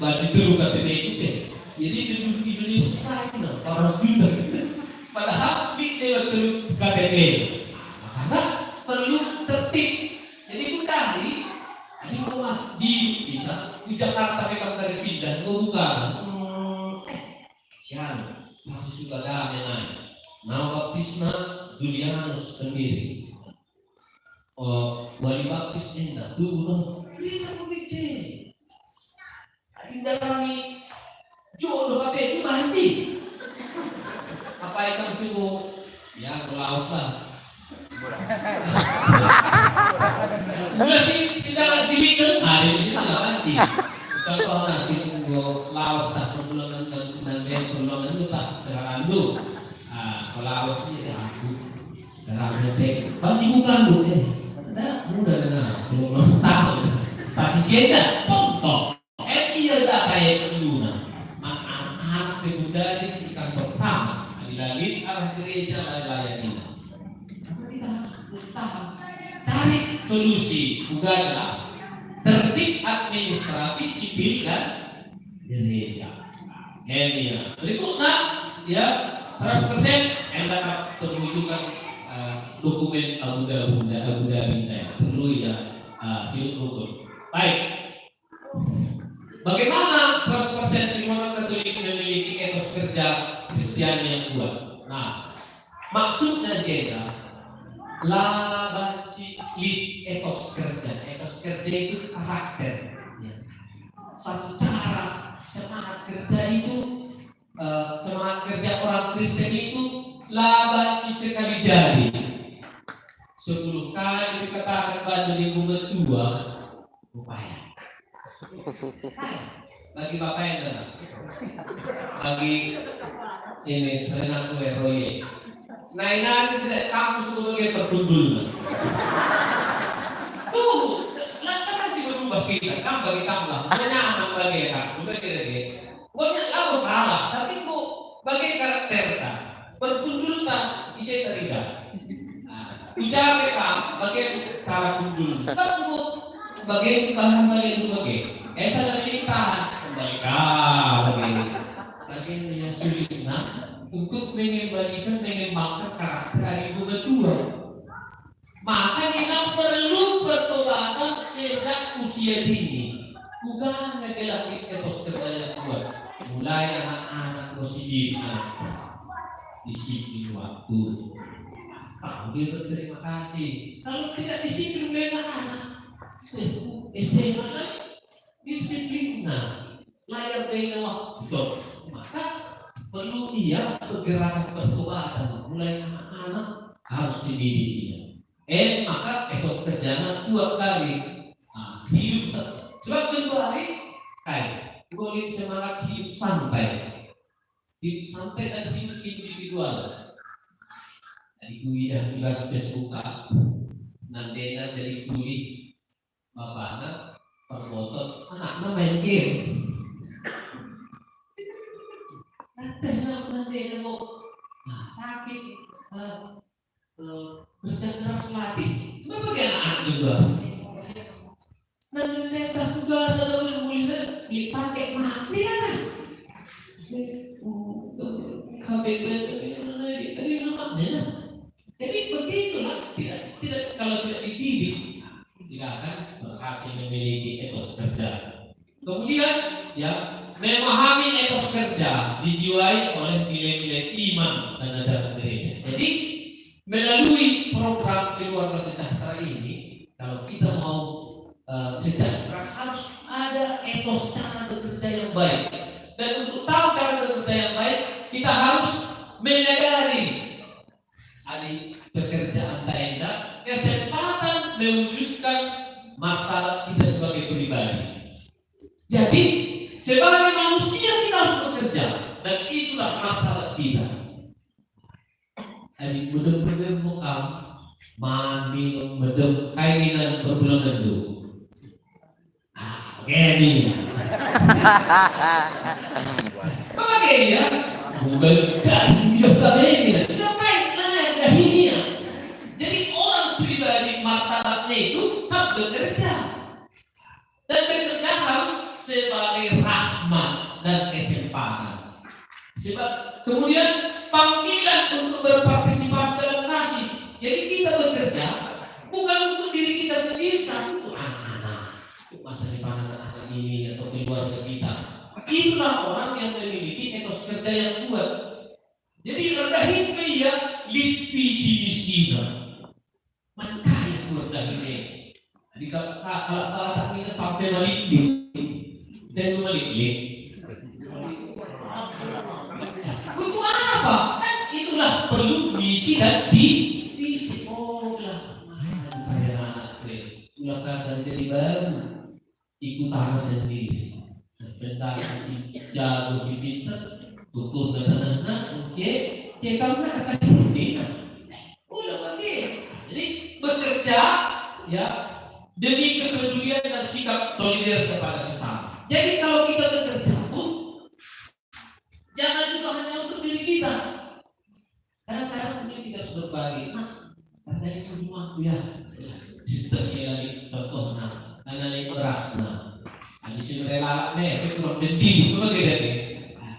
bagi dulu KTP itu deh. Jadi penduduk Indonesia sekarang para juta. Padahal kita betul KTP. Karena perlu tertib. Jadi bukan ini mau masuk di kita di Jakarta mereka dari pindah bukan. Siang masih suka damai naik. Nama baptisnya Julianus sendiri. Wali baptis indah dulu. Kita membicara. Indah kami jodoh apa itu mati. Apa yang kamu sibuk? Ya berlaus lah. Mula sidangan silikon, hari ini tidak mati. Kalau nasi tunggu laut tak perbulangan dan perbulangan itu tak terlalu. Kalau laut ini aku terlalu tek. Kalau bukan dulu tidak mudah dengar. Cuma tahu. Pasti kita contoh. Dia tak kayak dulu. Anak-anak pemuda di kantor pertama, dilalui arah gereja lain-lain. Cari solusi, bukanlah tertib administrasi sipil dan Indonesia. Ini ya. Berikutnya ya 100% yang dapat menunjukkan dokumen Abu Dhabi perlu ya hidup rukun. Baik. Bagaimana 100% lingkungan Katolik memiliki etos kerja Kristiani yang kuat? Nah, maksudnya juga etos kerja. Etos kerja itu karakter. Ya. Satu cara semangat kerja itu, semangat kerja orang Kristen itu labaci sekali jadi. 10 kali dikatakan baju di bumi tua, upaya. Bagi bapak yang dengar, bagi ini sering aku eroye. Nah ini kamu sebetulnya tertundul. Tuh, lakukan juga berubah kita. Kamu bagi kamu lah, nyaman bagi kamu, bagi. Buatnya kamu salah, tapi kok bagi karakter kan, bertundul tak, ijai teriak. Ujar mereka, bagi cara tundul. Sebab kok bagi bahan bagi itu bagi. Esa dari tahan kembali bagi yang sulit untuk mengembalikan karakter ibu betul. Maka kita perlu pertobatan sejak usia dini. Bukan laki-laki etos kerja yang kuat. Mulai anak-anak positif, disiplin waktu. Dia berterima kasih. Kalau tidak disiplin dengan anak, SMA disiplin, layar dengan waktu. Maka perlu ia pergerakan pertobatan. Mulai anak-anak harus dididik. Maka etos kerjanya 2 kali. Hidup sebab kedua hari boleh semangat hidup santai dan hidup individual. Ibu Ida tugas kesuka nanti jadi tuli bapaknya perbotot anaknya main game. Nanti mau sakit kerja keras latih. Sebagai anak juga. Nanti mereka tugas ada mulai dipakai mati kan? KBB dari rumahnya. Jadi begitulah, tidak kalau tidak dididik tidak akan berhasil memiliki etos kerja. Kemudian ya memahami etos kerja dijiwai oleh nilai-nilai iman dan ajaran gereja. Jadi melalui program keluarga sejahtera ini, kalau kita mau sejahtera harus ada etos cara bekerja yang baik. Dan untuk tahu cara bekerja yang baik, kita harus menyadari pekerjaan tenda kesempatan mewujudkan martabat kita sebagai pribadi. Jadi sebagai manusia kita harus bekerja dan itulah martabat kita. Jadi benar-benar mukam mandi medem kainan berbulan tentu. Ini. Bagaimana? Bukan dari siapa yang nanya dahinya? Jadi orang pribadi martabatnya itu harus bekerja dan bekerja harus sebagai rahmat dan kesempatan. Sebab kemudian panggilan untuk berpartisipasi dalam kasih. Jadi kita bekerja bukan untuk diri kita sendiri, tapi untuk anak-anak, untuk masa depan anak-anak ini atau keluarga kita. Itulah orang yang memiliki etos kerja yang kuat. Jadi rendahin dia lipi sini. Mantai rendahin. Jadi kalau kita sampai melilit dan melilit. Untuk apa? Kan itulah perlu diisi dan diisi. Oh lah, saya anak udah kata jadi baru ikut tanah sendiri. Tentang si jago si pintar tutur dan anak usia cekam kata ini udah bagi. Jadi bekerja ya demi kepedulian dan sikap solider kepada sesama. Jadi kalau kita bekerja pun jangan juga hanya untuk diri kita. Kadang-kadang mungkin kita sudah berbagi. Karena itu cuma aku ya. Ceritanya lagi contoh karena lagi beras Ada si rela itu kurang dendam, begitu.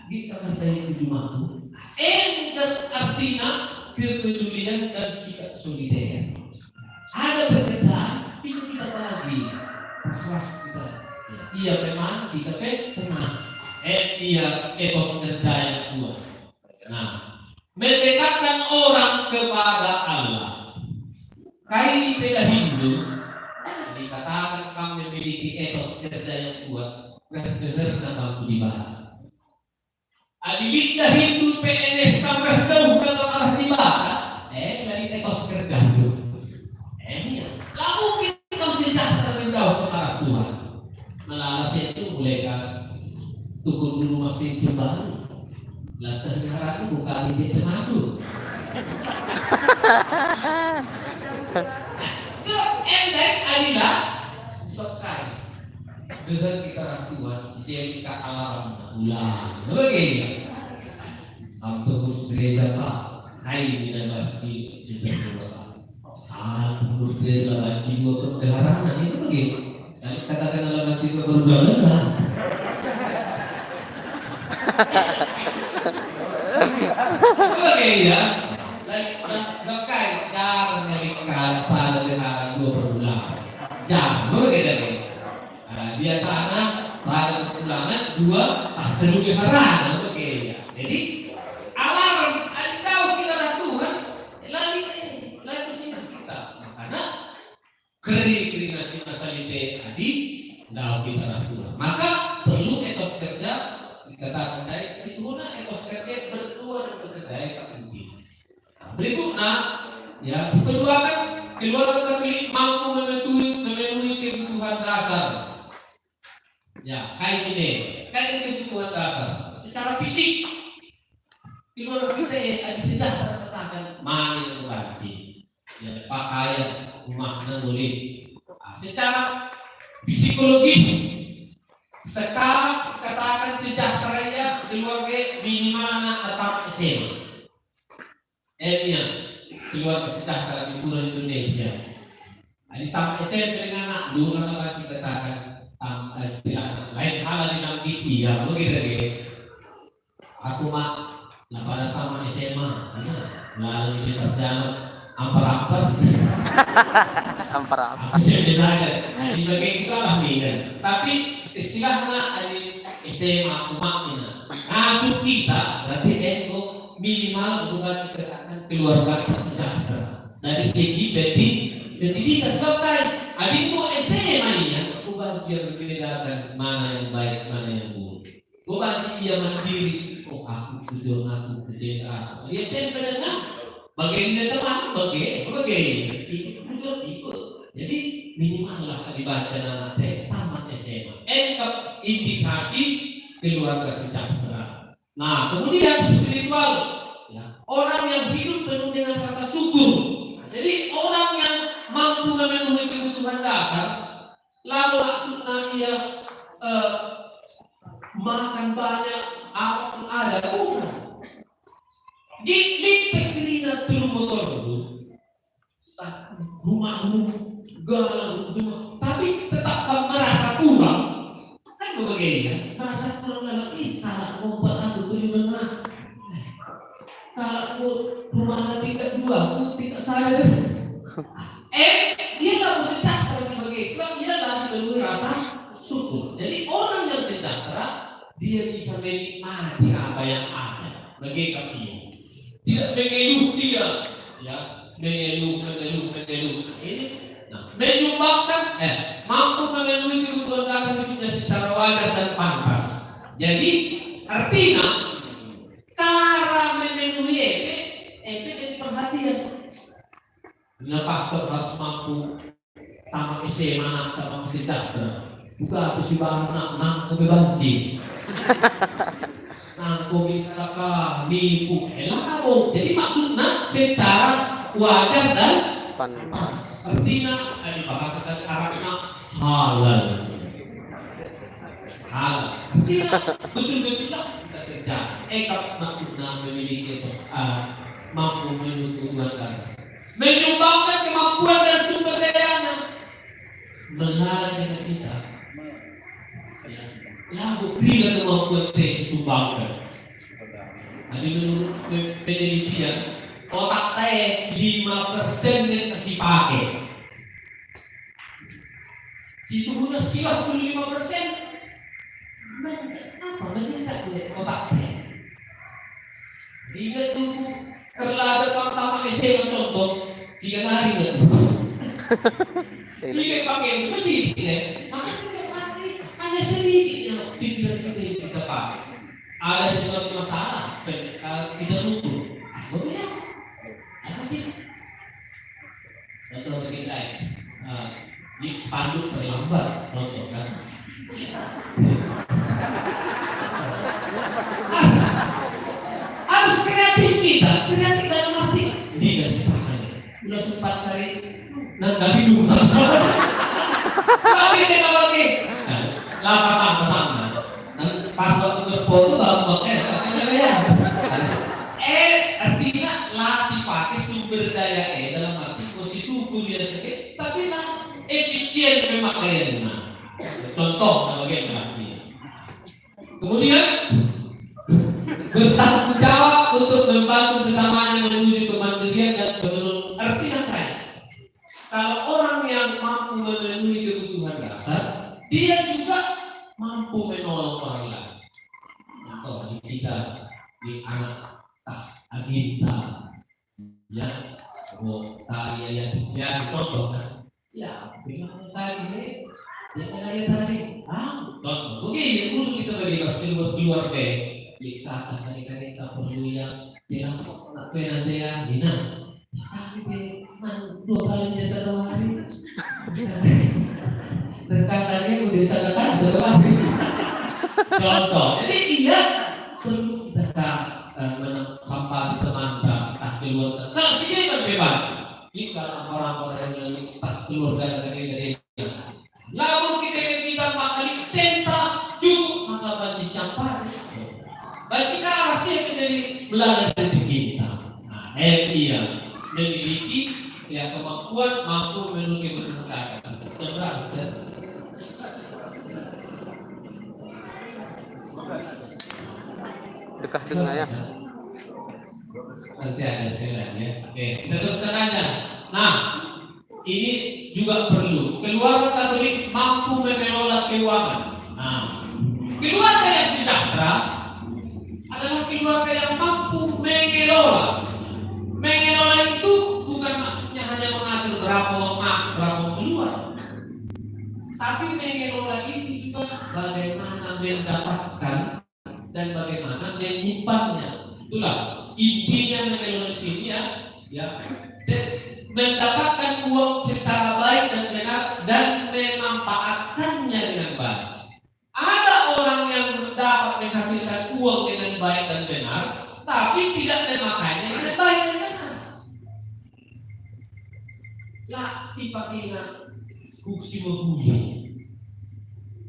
Kita bertanya tujuanmu. Dan artinya kepedulian dan sikap solider. Ada pekerjaan bisa kita bagi, persuas kita. Iya memang kita senang. Iya etos kerja yang kuat. Nah, mendekatkan orang kepada Allah. Kain tidak Hindu dikatakan kamu memiliki etos kerja yang kuat, berdeher dan mampu dibahas. Adilita Hindu PNS kamu jauh dalam arah dibahas. Dari etos kerja itu. Lalu kita sejahtera dan jauh ke arah Tuhan. Melalas itu boleh kan tukun dulu masih baru. Latar negara itu bukan di temadu. So, endek adalah sokai. Dengan kita Tuhan, jadi kita alam ulang. Bagaimana? Apa harus gereja pak? Hai kita pasti cinta pengurus gereja dalam jiwa perpeliharanan ini bagaimana? Katakan dalam jiwa perpeliharanan. Bagaimana? Sokai cara menyelipkan salah dengan dua perbulan. Jam bagaimana? Biasanya salah perbulan dua perpeliharanan. Bagaimana? Jadi alarm tahu kita dah Tuhan lagi kita karena kering nasi masalite tadi dah kita dah Tuhan. Maka perlu etos kerja dikatakan dari situna etos kerja berdua bekerja penting. Berikutnya ya kedua kan keluarga terpilih mampu memenuhi kebutuhan dasar. Ya kayak ini kebutuhan dasar secara fisik. Keluarga kita ada sejahtera katakan mana yang wajib, ya pakaian, rumah dan boleh. Secara psikologis, sekarang katakan sejahteranya keluarga minimal tetap SMA. Nya keluarga sejahtera di Pulau Indonesia. Di tamat SMA dengan anak dulu kan katakan istilah lain hal dengan TV ya begitu. Aku mah nah pada tamat SMA, lalu di sarjana ampar-ampar. Saya belajar, di bagian kita lah nih kan. Tapi istilahnya di SMA umatnya, asuh kita berarti ego minimal bukan dikatakan keluarga sejahtera. Dari segi pendidikan selesai, adikku SMA nya, aku baca berbeda mana yang baik mana yang buruk. Aku baca dia mandiri. Aku tujuan aku kerjaan. Dia sebenarnya bagian teman bagaimana ikut. Jadi minimal lah dibaca nanti tamat SMA. Engkap indikasi keluarga sejahtera. Nah kemudian spiritual, ya, orang yang hidup penuh dengan rasa syukur. Jadi orang yang mampu memenuhi kebutuhan dasar, lalu maksudnya dia makan banyak apapun ada bukan di pekerina turun motor rumahmu galau tapi tetap merasa kurang kan begitu merasa kurang dalam kalau mau buat aku bagaimana kalau rumah tidak dua tidak saya dia nggak bisa sejahtera sebagai Islam dia lagi memenuhi rasa syukur. Jadi orang yang sejahtera dia bisa menikmati apa yang ada bagi kami. Tidak mengeluh dia, ya mengeluh. Ini, menyumbangkan, mampu memenuhi kebutuhan dasar hidupnya secara wajar dan pantas. Jadi artinya cara memenuhi jadi perhatian. Bila pastor harus mampu tamat SMA sama sejahtera. Buka aku si bana nang kebanci. Nang kita nipu elabo. Jadi maksudnya secara wajar dan pantas. Artinya dibahasakan Arabnya halal. Halal. Artinya betul-betul kita kerja. Maksudnya memiliki mampu menutup kebutuhan. Menyumbangkan kemampuan dan sumber dayanya melalui kita kemampuan tesis sumbangkan. Nah, menurut penelitian, otak saya 5% yang kasih pakai. Si tubuhnya sila 75%. Apa meningkat otak saya? Ingat tuh, kalau ada pertama SMA contoh 3 hari nggak? Iya pakai mesin ya. Makanya hanya sedikit yang pikiran kita pakai. Ada sesuatu masalah, kita lupa. Boleh? Apa sih? Contoh kita ini spanduk terlambat, contoh kan? Harus kreatif kita, kreatif dalam arti tidak sepasang. Sudah sempat kali dari dulu. Tapi dia lagi, lah pasang. Dan pas waktu berfoto baru pakai, ya. Artinya lah pakai sumber daya dalam arti positif kuliah sedikit, tapi lah efisien pemakaiannya. Contoh bagaimana? Kemudian bertanggung jawab untuk membantu sesamanya menuju kemandirian dan menurut artinya kaya. Kalau orang yang mampu memenuhi kebutuhan dasar, dia juga mampu menolong orang lain. Contoh di kita, di anak Aginta, ya, yang contoh kan, ya, bilang tadi, jangan tadi, contoh, begini, dulu kita beri masuk keluar deh. Kita kali-kali tak perlu yang jangan nak kena dia hina. Tapi man 2 kali jasa 2 hari. Terkadangnya udah sadar hari. Contoh, jadi ingat sebelum kita sampah di teman tak keluar. Kalau sini berbeda. Jika orang-orang yang tak keluar dari lalu kita pakai senta cukup maka bagi sampah. Bagi kita hasil menjadi belajar dari kita. Nah, yang memiliki ya kemampuan mampu memenuhi kebutuhan. Dekat dengan ya. Nanti ada ya. Oke, kita teruskan aja. Nah, ini juga perlu keluarga Katolik mampu mengelola keuangan. Nah, keluarga yang sejahtera adalah keluarga yang mampu mengelola. Mengelola itu bukan maksudnya hanya mengatur berapa masuk, berapa keluar. Tapi mengelola itu juga bagaimana mendapatkan dan bagaimana menyimpannya. Itulah intinya mengelola di sini ya. Mendapatkan uang secara baik dan benar dan memanfaatkannya dengan baik. Ada orang yang dapat menghasilkan uang dengan baik dan benar, tapi tidak memakainya dengan baik dan benar. Lah, dipakainya kuksi menghuni.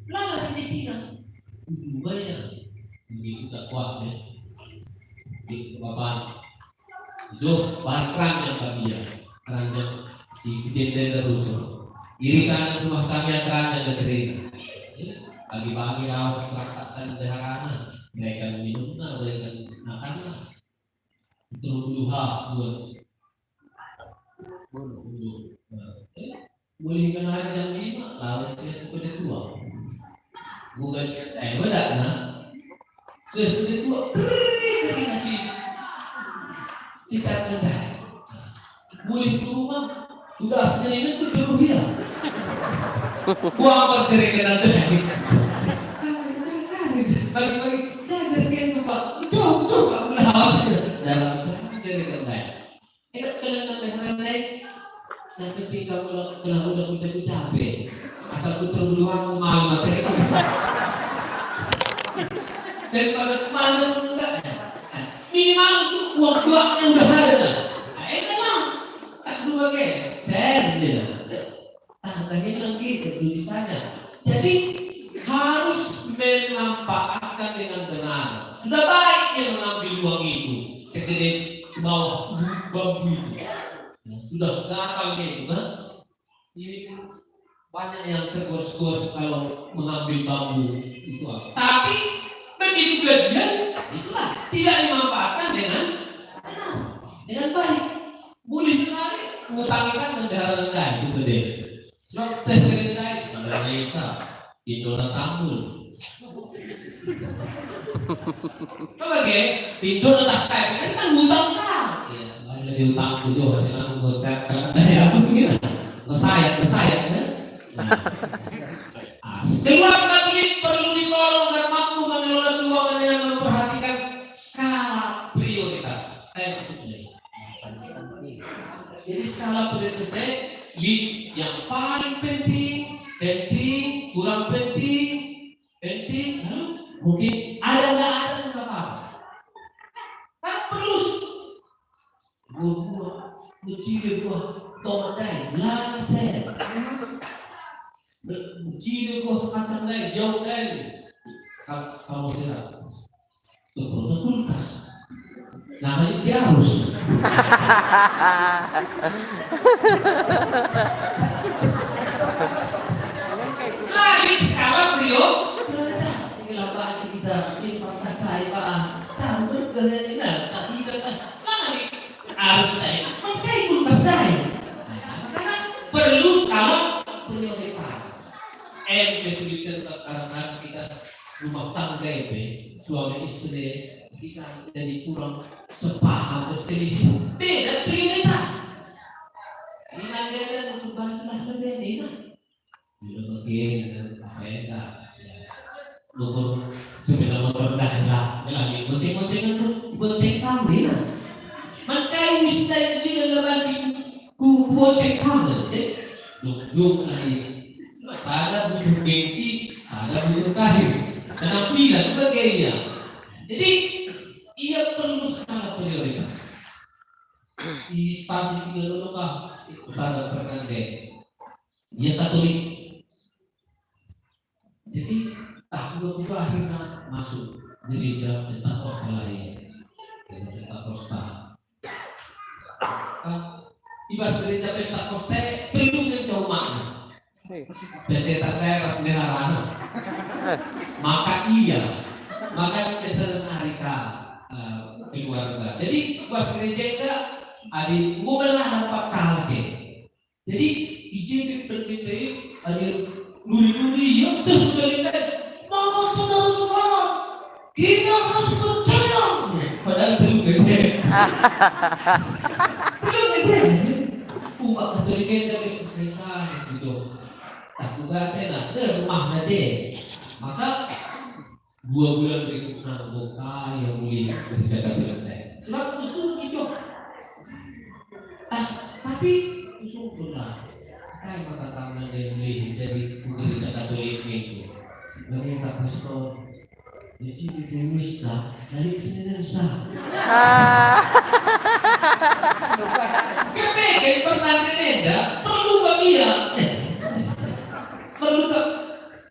Lah, tidak. Ujungnya begitu tak kuat ya. Di bapak, Zoh, barang yang bahagia, keranjang di jendela rusuh. Iri kanan rumah kami akan ada kering. Bagi-bagi awas perangkatan derhana, mereka minumnya, mereka makanlah. Itu duha buat boleh kena hari jam 5, lalu saya kepada 2. Bukan benar nah. Kepada 2 kering nasi cita cita. Boleh ke rumah sudah aslinya itu rupiah. Buang bergerak nanti. Bagi-bagi saya jadi lupa. Coba dalam dari kendai. Kalau kendai saya ketika udah capek. Asal putar beluang malam materi. Daripada kemana enggak. Minimal untuk uang dua yang udah ada. Ini lah. Tak dua ke. Saya dia. Tadi bilang gitu tulisannya. Jadi harus memanfaatkan dengan benar. Sudah baik dia mengambil uang itu. Segede bawah bambu itu. Sudah gatal gitu kan. Ini banyak yang tergos-gos kalau mengambil bambu itu. Tapi Begitu gajian, itulah tidak dimanfaatkan dengan baik. Boleh menarik, ngutangi kan negara rendah itu deh. Sebab saya rendah, Malaysia, Indonesia Tambul. Coba ke, Indonesia tak kaya, kan ngutang kan? Iya, ada di utang juga, dengan gosip kan? Apa begini? Bersayap kan? Keluarga duit perlu ditolong dan mampu mengelola keuangan dengan memperhatikan skala prioritas. Maksudnya. Jadi skala prioritasnya yang paling penting, kurang penting, lalu mungkin ada nggak apa-apa. Kan perlu buah, mencili buah, tomat lama saya. Mencili buah kacang jauh dari kalau tidak betul kulkas. Namanya jarus. Lagi sekarang beliau ngelakuin kita ini fakta saya tahu berkehendak tapi kita lagi harus saya pakai kulkas saya. Karena perlu skala prioritas. Kesulitan karena kita rumah tangga itu suami istri kita jadi kurang sepaham berselisih beda prioritas. Ini ada untuk bantulah berbeda. Sudah mungkin beda. Nomor sepeda motor dah lagi bonceng kamu ya. Makai mesti juga lagi ku bonceng kamu. Duduk lagi. Ada butuh gengsi, ada butuh kahir. Dan tidak sebagainya. Jadi ia perlu skala prioritas. Di spasi 3 dulu Pak, Ustaz Fernandez. Dia Katolik. Jadi tahun akhirnya masuk gereja Pentakosta lain. Gereja Pentakosta. Ibas gereja Pentakosta perlu mencoba makna. Pendeta teras merah maka kita narika keluarga. Jadi pas gereja kita ada mubelah apa kali. Jadi ijin berkita ada nuri yang sebetulnya maka saudara kita harus percaya. Padahal belum kerja. Umat Katolik kita mereka gitu. Tak juga enak, rumah aja. Maka 2 bulan berikutnya buka yang mulia berjaga berantai. Sebab usul itu. Tapi usul pula. Kayak maka tangan yang mulia jadi gereja Katolik itu. Bagi Pak Pastor, jadi itu mista dari sini sah. Kepeken pernah berbeda, perlu bagi ya. Perlu tak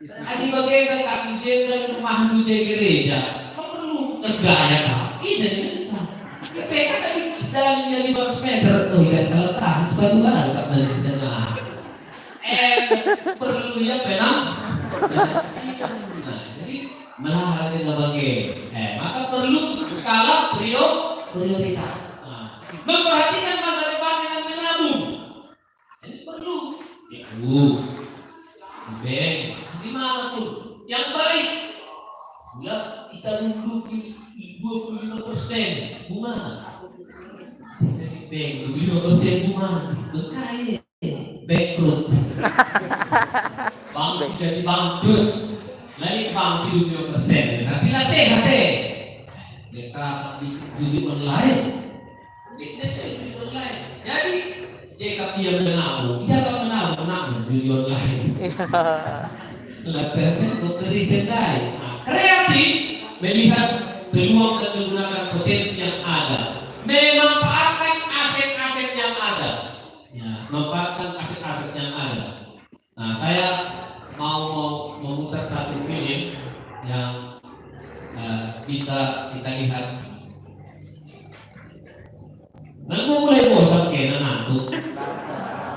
ada bagian kaki jenderal rumah duja gereja perlu tergaya tak bisa bisa PK tadi dalamnya 500 meter tuh ya kalau tahan sepatu baru tak balik di sana perlu ya penang jadi melalui dengan bagian maka perlu skala prioritas memperhatikan masa depan dengan menabung ini perlu bank dimanapun yang baik ya kita menduduki 25% bunga dari bank 25% bunga berkaya bangkrut bank jadi bangkrut lagi bank 25% nanti lah sehat mereka judi online jadi jika dia menabung siapa menabung judi online kreatif melihat peluang dan menggunakan potensi yang ada, memanfaatkan aset-aset yang ada, memanfaatkan aset-aset yang ada. Nah, saya mau memutar satu film yang bisa kita lihat. Nggak mulai bosan kayaknya ngantuk.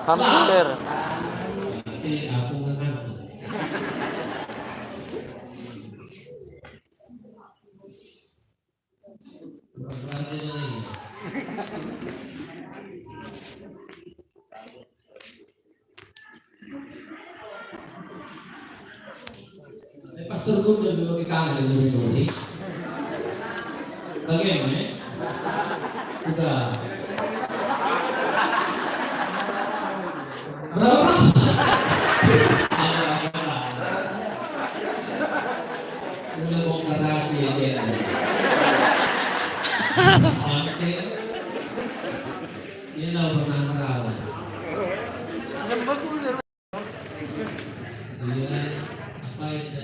Hampir. Jadi aku ngantuk. Pastor Guru lebih pakai kangen dari dulu nih. Bagaimana? Sudah. Berapa? Udah bongkar rahasia dia. Dia tahu pernah merawat. Dia apa itu?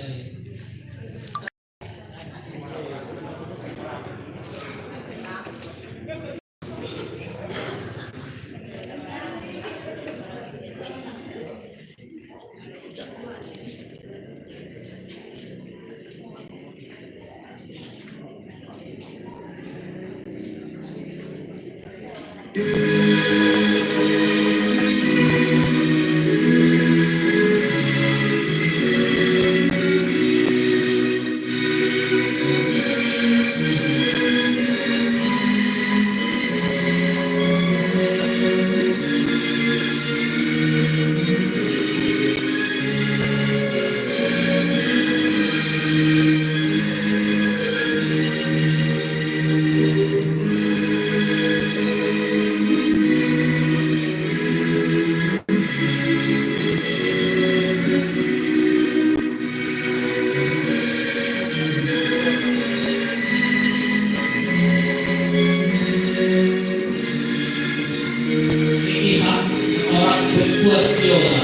Orang berbuat dosa.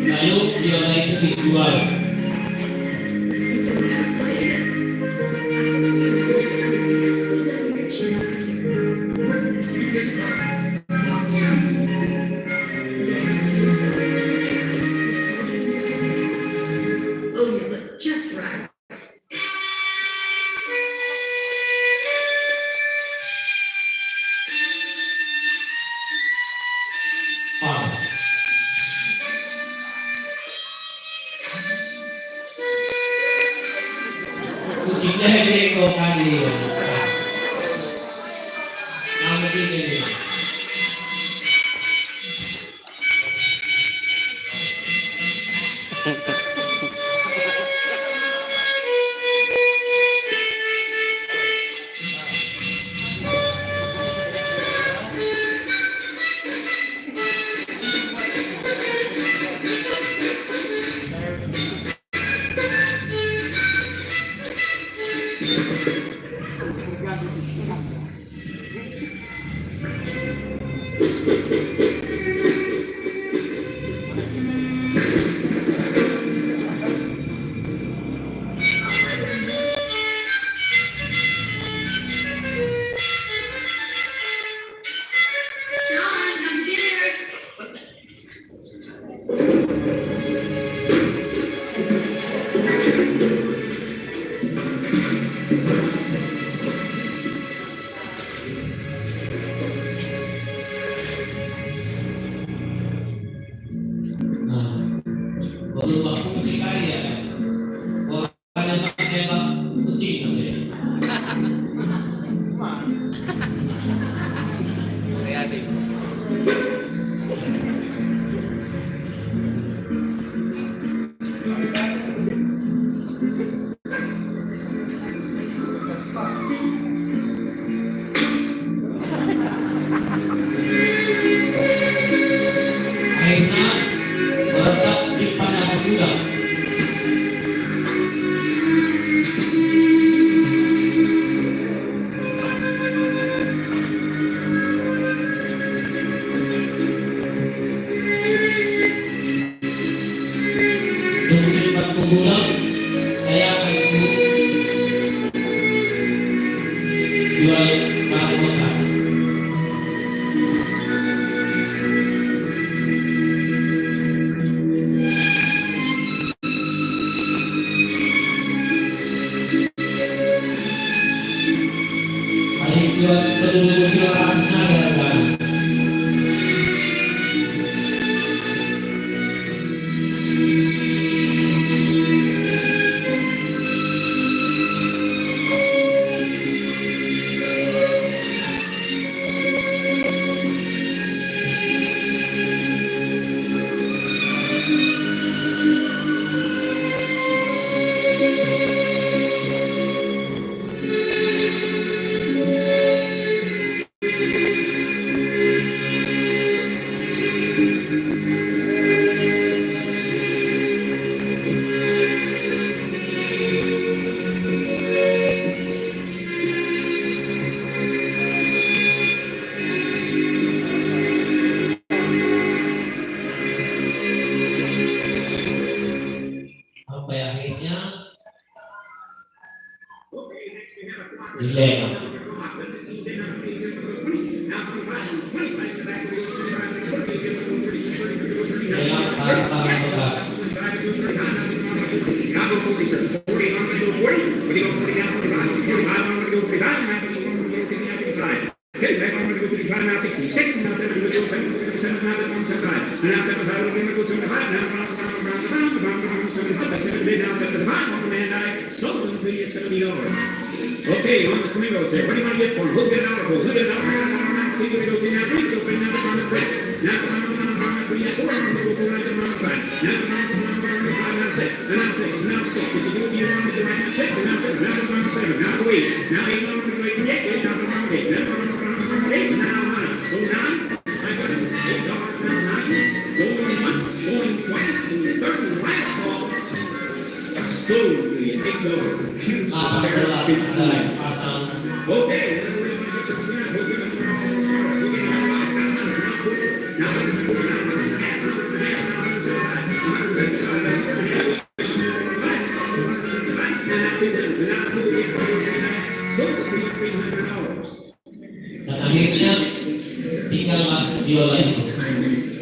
Lalu biola itu dijual. Oh, you look just right. Kucingnya ini kok kali. Nama ini. akhirnya meledak di pandangan gudang. Tunggu simpan gudang, saya akan jual bahan bakar. Paling jual penduduk silakannya kan. Sampai akhirnya dilema. Okay, on the Flamingos here. What do you want to get for him? Who'll get it out for? Who'll get it out for? Now, Dan akhirnya tinggallah biola itu.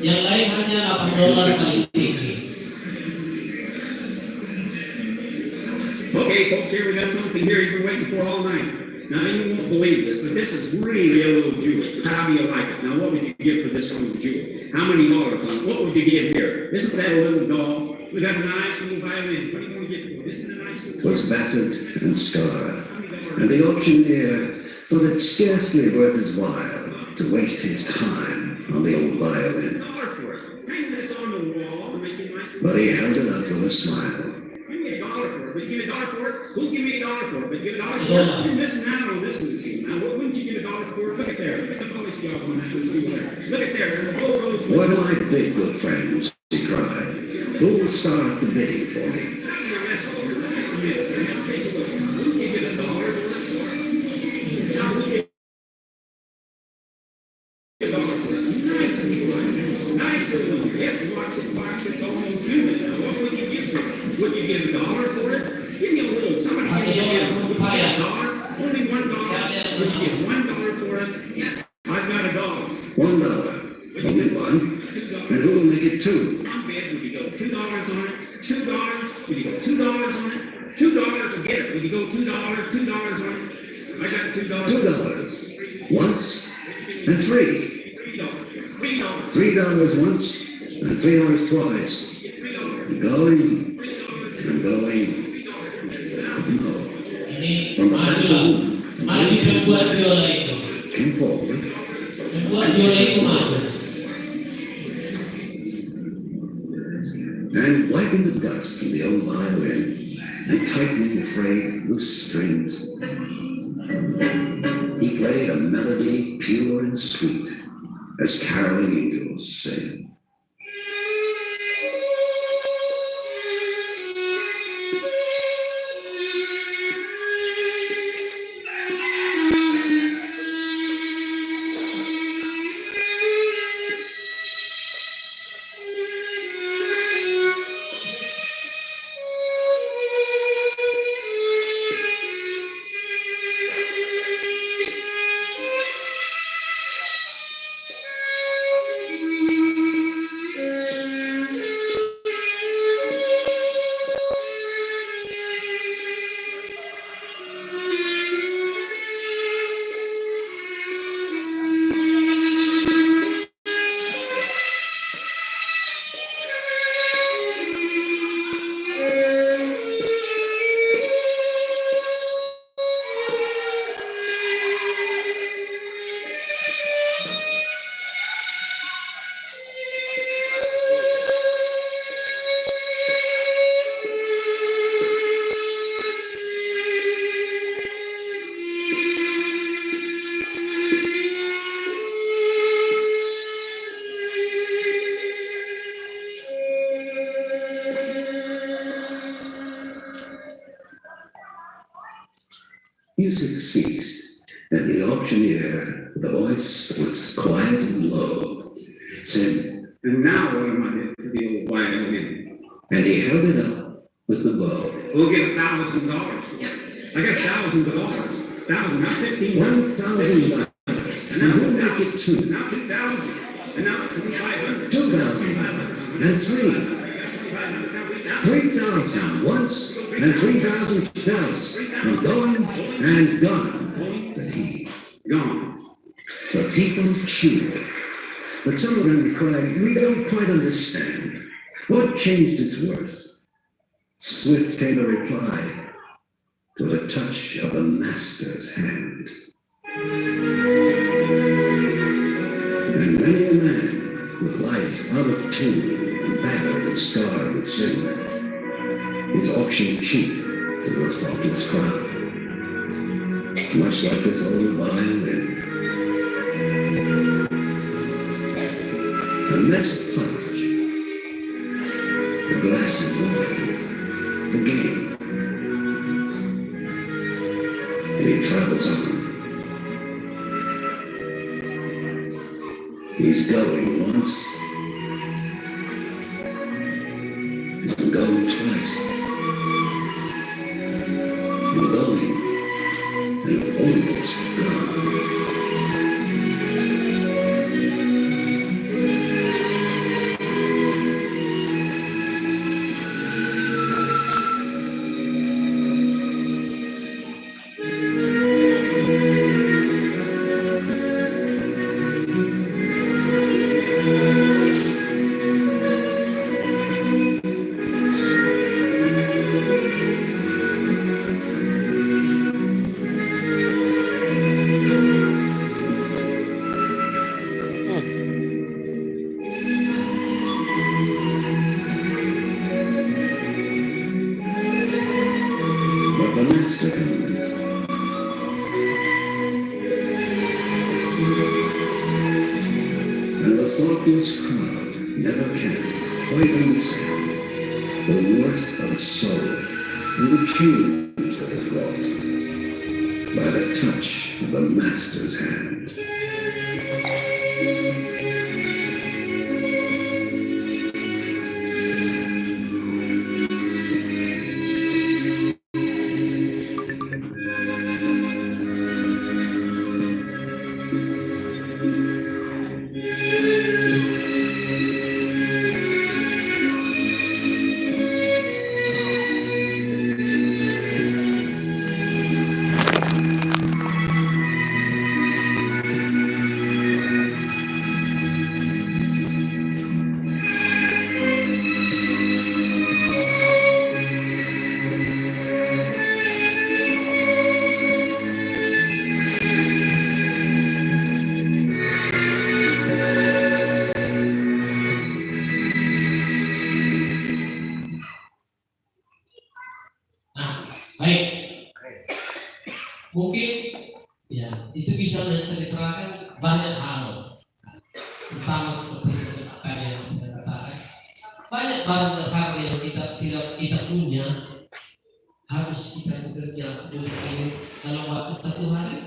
Yang lain hanya $8 kali tinggi. Okay, folks, here we got something here you've been waiting for all night. Now, you won't believe this, but this is really a little jewel. How do you like it? Now, what would you give for this little jewel? How many dollars on it? What would you give here? Isn't that a little doll? We got a nice little violin. What are you going to get for it? Isn't it a nice little... Was battered and scarred, and the auctioneer thought it scarcely worth his while to waste his time on the old violin. Hang this on the wall and make it nice. But he held it up with a smile. Give me $1 for it. But give me $1 for it. Who'll give me $1 for it? But give $1 for it. You're missing out on this one, Gene. Now, what wouldn't you give $1 for it? Look at there. Look at the polish job on that one too there. Look at there. And the gold rose. What do I bid, good friends? He cried. Who will start the bidding for me? Would you give $1 for it? Give me a little. Somebody give me $1. Only $1. Would you give $1 for it? I've got $1. $1. Only one. And who will make it two? I'm bid. Would you go $2 on it? $2? Would you go $2 on it? $2 and get it. Would you go $2? $2 on it? I got $2. $2. Once and three. $3 once and $3 twice. Going and going. No. Ini From the back of the majulah. room, Maju membuat biola itu. came forward. Membuat biola itu maju. And wiping the dust from the old violin and tightening the frayed, loose strings, he played a melody pure and sweet, as caroling angels sing. Music ceased, and the auctioneer, the voice was quiet and low, said, And now what am I doing for the old violin? and he held it up with the bow. We'll get $1,000. I got $1,000. 1,000, not 15. $1,000. And And now we'll make it two. Now 2,000. And now 2,500. $2,000. And three. 3,000 once, and 3,000 twice. And going and gone, said he. Gone. The people cheered. But some of them cried, we don't quite understand. What changed its worth? Swift came a reply. To the touch of the master's hand. And many a man, with life out of tune, and battered and scarred with sin, is auctioned cheap to a thoughtless crowd. Much like this old violin. A messed punch, a glass of wine, a game. And he travels on. He's going once, and going twice, and going, and almost gone. But the master comes. And the thoughtless crowd never can quite understand the worth of a soul and the change that is wrought by the touch of the master's hand. Baik, mungkin ya itu bisa menceritakan banyak hal, pertama seperti yang kita katakan, banyak barang berharga yang kita punya harus kita bekerja dengan dalam waktu 1 hari,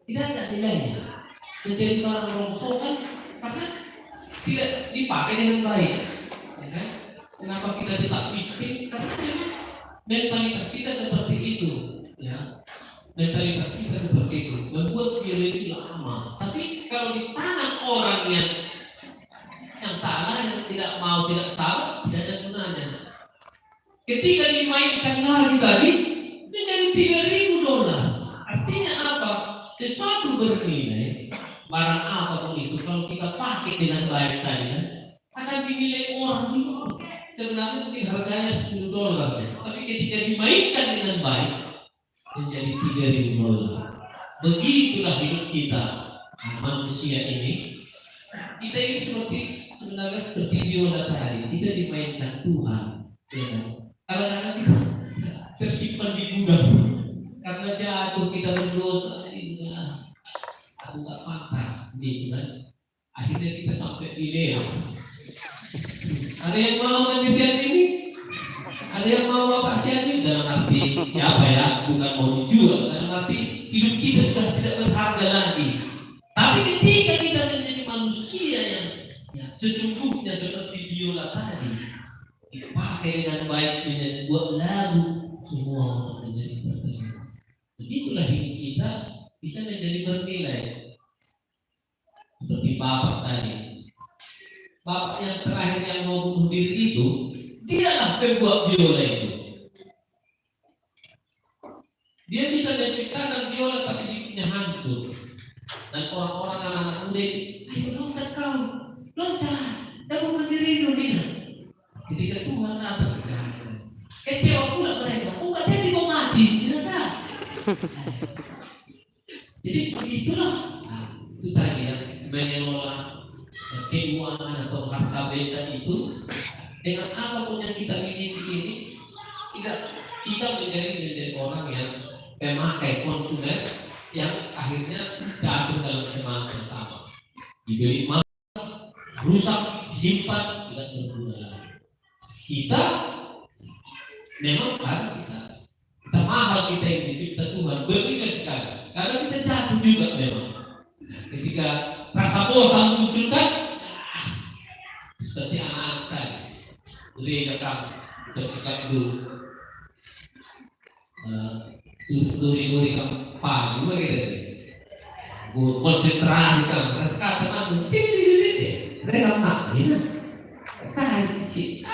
tidak ada nilainya. Menjadi barang rongsokan karena tidak dipakai dengan baik. Ya kan? Kenapa kita tetap miskin? Karena memang mentalitas kita seperti itu, ya. Mentalitas kita seperti itu membuat dia lebih lama. Tapi kalau di tangan orang yang salah, yang tidak mau, tidak salah, tidak ada gunanya. Ketika dimainkan lagi tadi menjadi $3.000. Artinya apa? Sesuatu bernilai, barang apapun itu kalau kita pakai dengan baik tadi, akan dinilai orang dulu. Sebenarnya mungkin harganya $10, tapi ketika dimainkan dengan baik menjadi $3.000. Begitulah hidup kita, manusia ini. Kita ini sebenarnya seperti biola tadi, kita dimainkan Tuhan. Ya. Kadang-kadang kita tersimpan di gudang karena jatuh kita berdosa. Aku nggak pantas, gitu kan? Akhirnya kita sampai di lelang. Ada yang mau kasihan ini? Ada yang mau apa kasihan ini? Dalam arti ya apa ya? Bukan mau dijual. Dalam arti hidup kita sudah tidak berharga lagi. Tapi ketika kita menjadi manusia yang sesungguhnya seperti biola tadi, dipakai dengan baik, menjadi buat lagu, semua menjadi terkenal. Begitulah hidup kita bisa menjadi bernilai. Seperti Bapak tadi. Bapak yang terakhir yang mau bunuh diri itu, dialah pembuat biola itu. Dia bisa menciptakan biola tapi hidupnya hancur. Dan orang-orang anak-anak muda, ayo loncat kau, loncat, kamu berdiri dunia. Ketika Tuhan datang berkata, kecewa pula mereka, nggak jadi kau mati, tidak tak. Jadi begitulah. Nah, itu tadi ya, mengelola keuangan atau harta benda itu dengan apapun yang kita miliki ini, tidak kita menjadi orang yang pemakai konsumen yang akhirnya jatuh dalam semangat yang sama. Dibeli mahal, rusak, simpan, tidak berguna lagi. Kita memang kan kita mahal, kita yang dicipta Tuhan berbeda sekali. Karena kita jatuh juga memang. Ketika rasa bosan munculkan, seperti anak-anak tadi, gereja kami bersikap dulu. Duri kamu paham begitu. Gue konsentrasi kamu, kata kamu, mereka mati, kayak kecil,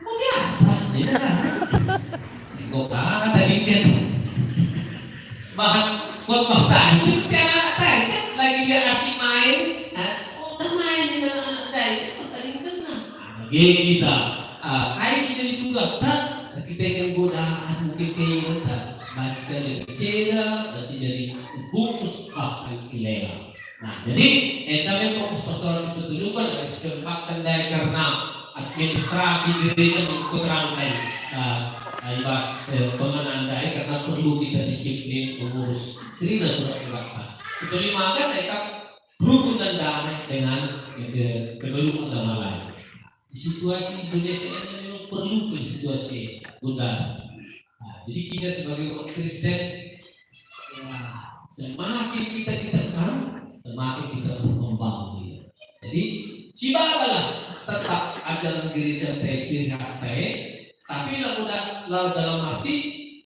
mau biasa, kok ada dikit, bahan buat makan, kan lagi dia asik main, main dengan anak dari, tadi kena, kita, kayak sih dari tugas, kita ingin godaan mungkin kita baca dari kecil, berarti dari bungkus ilegal. Nah, jadi kami fokus pastoral itu dulu kan kesempatan dari karena administrasi gereja mengkurangkan pengenaan dari karena perlu kita disiplin mengurus cerita surat-surat. Seperti maka mereka rukun dan damai dengan pemeluk agama lain. Di situasi Indonesia ini memang perlu situasi budaya. Nah, jadi kita sebagai orang Kristen, ya, semakin kita tahu, semakin kita berkembang. Jadi cibalah tetap ajaran gereja saya ciri khas saya, tapi lalu dalam arti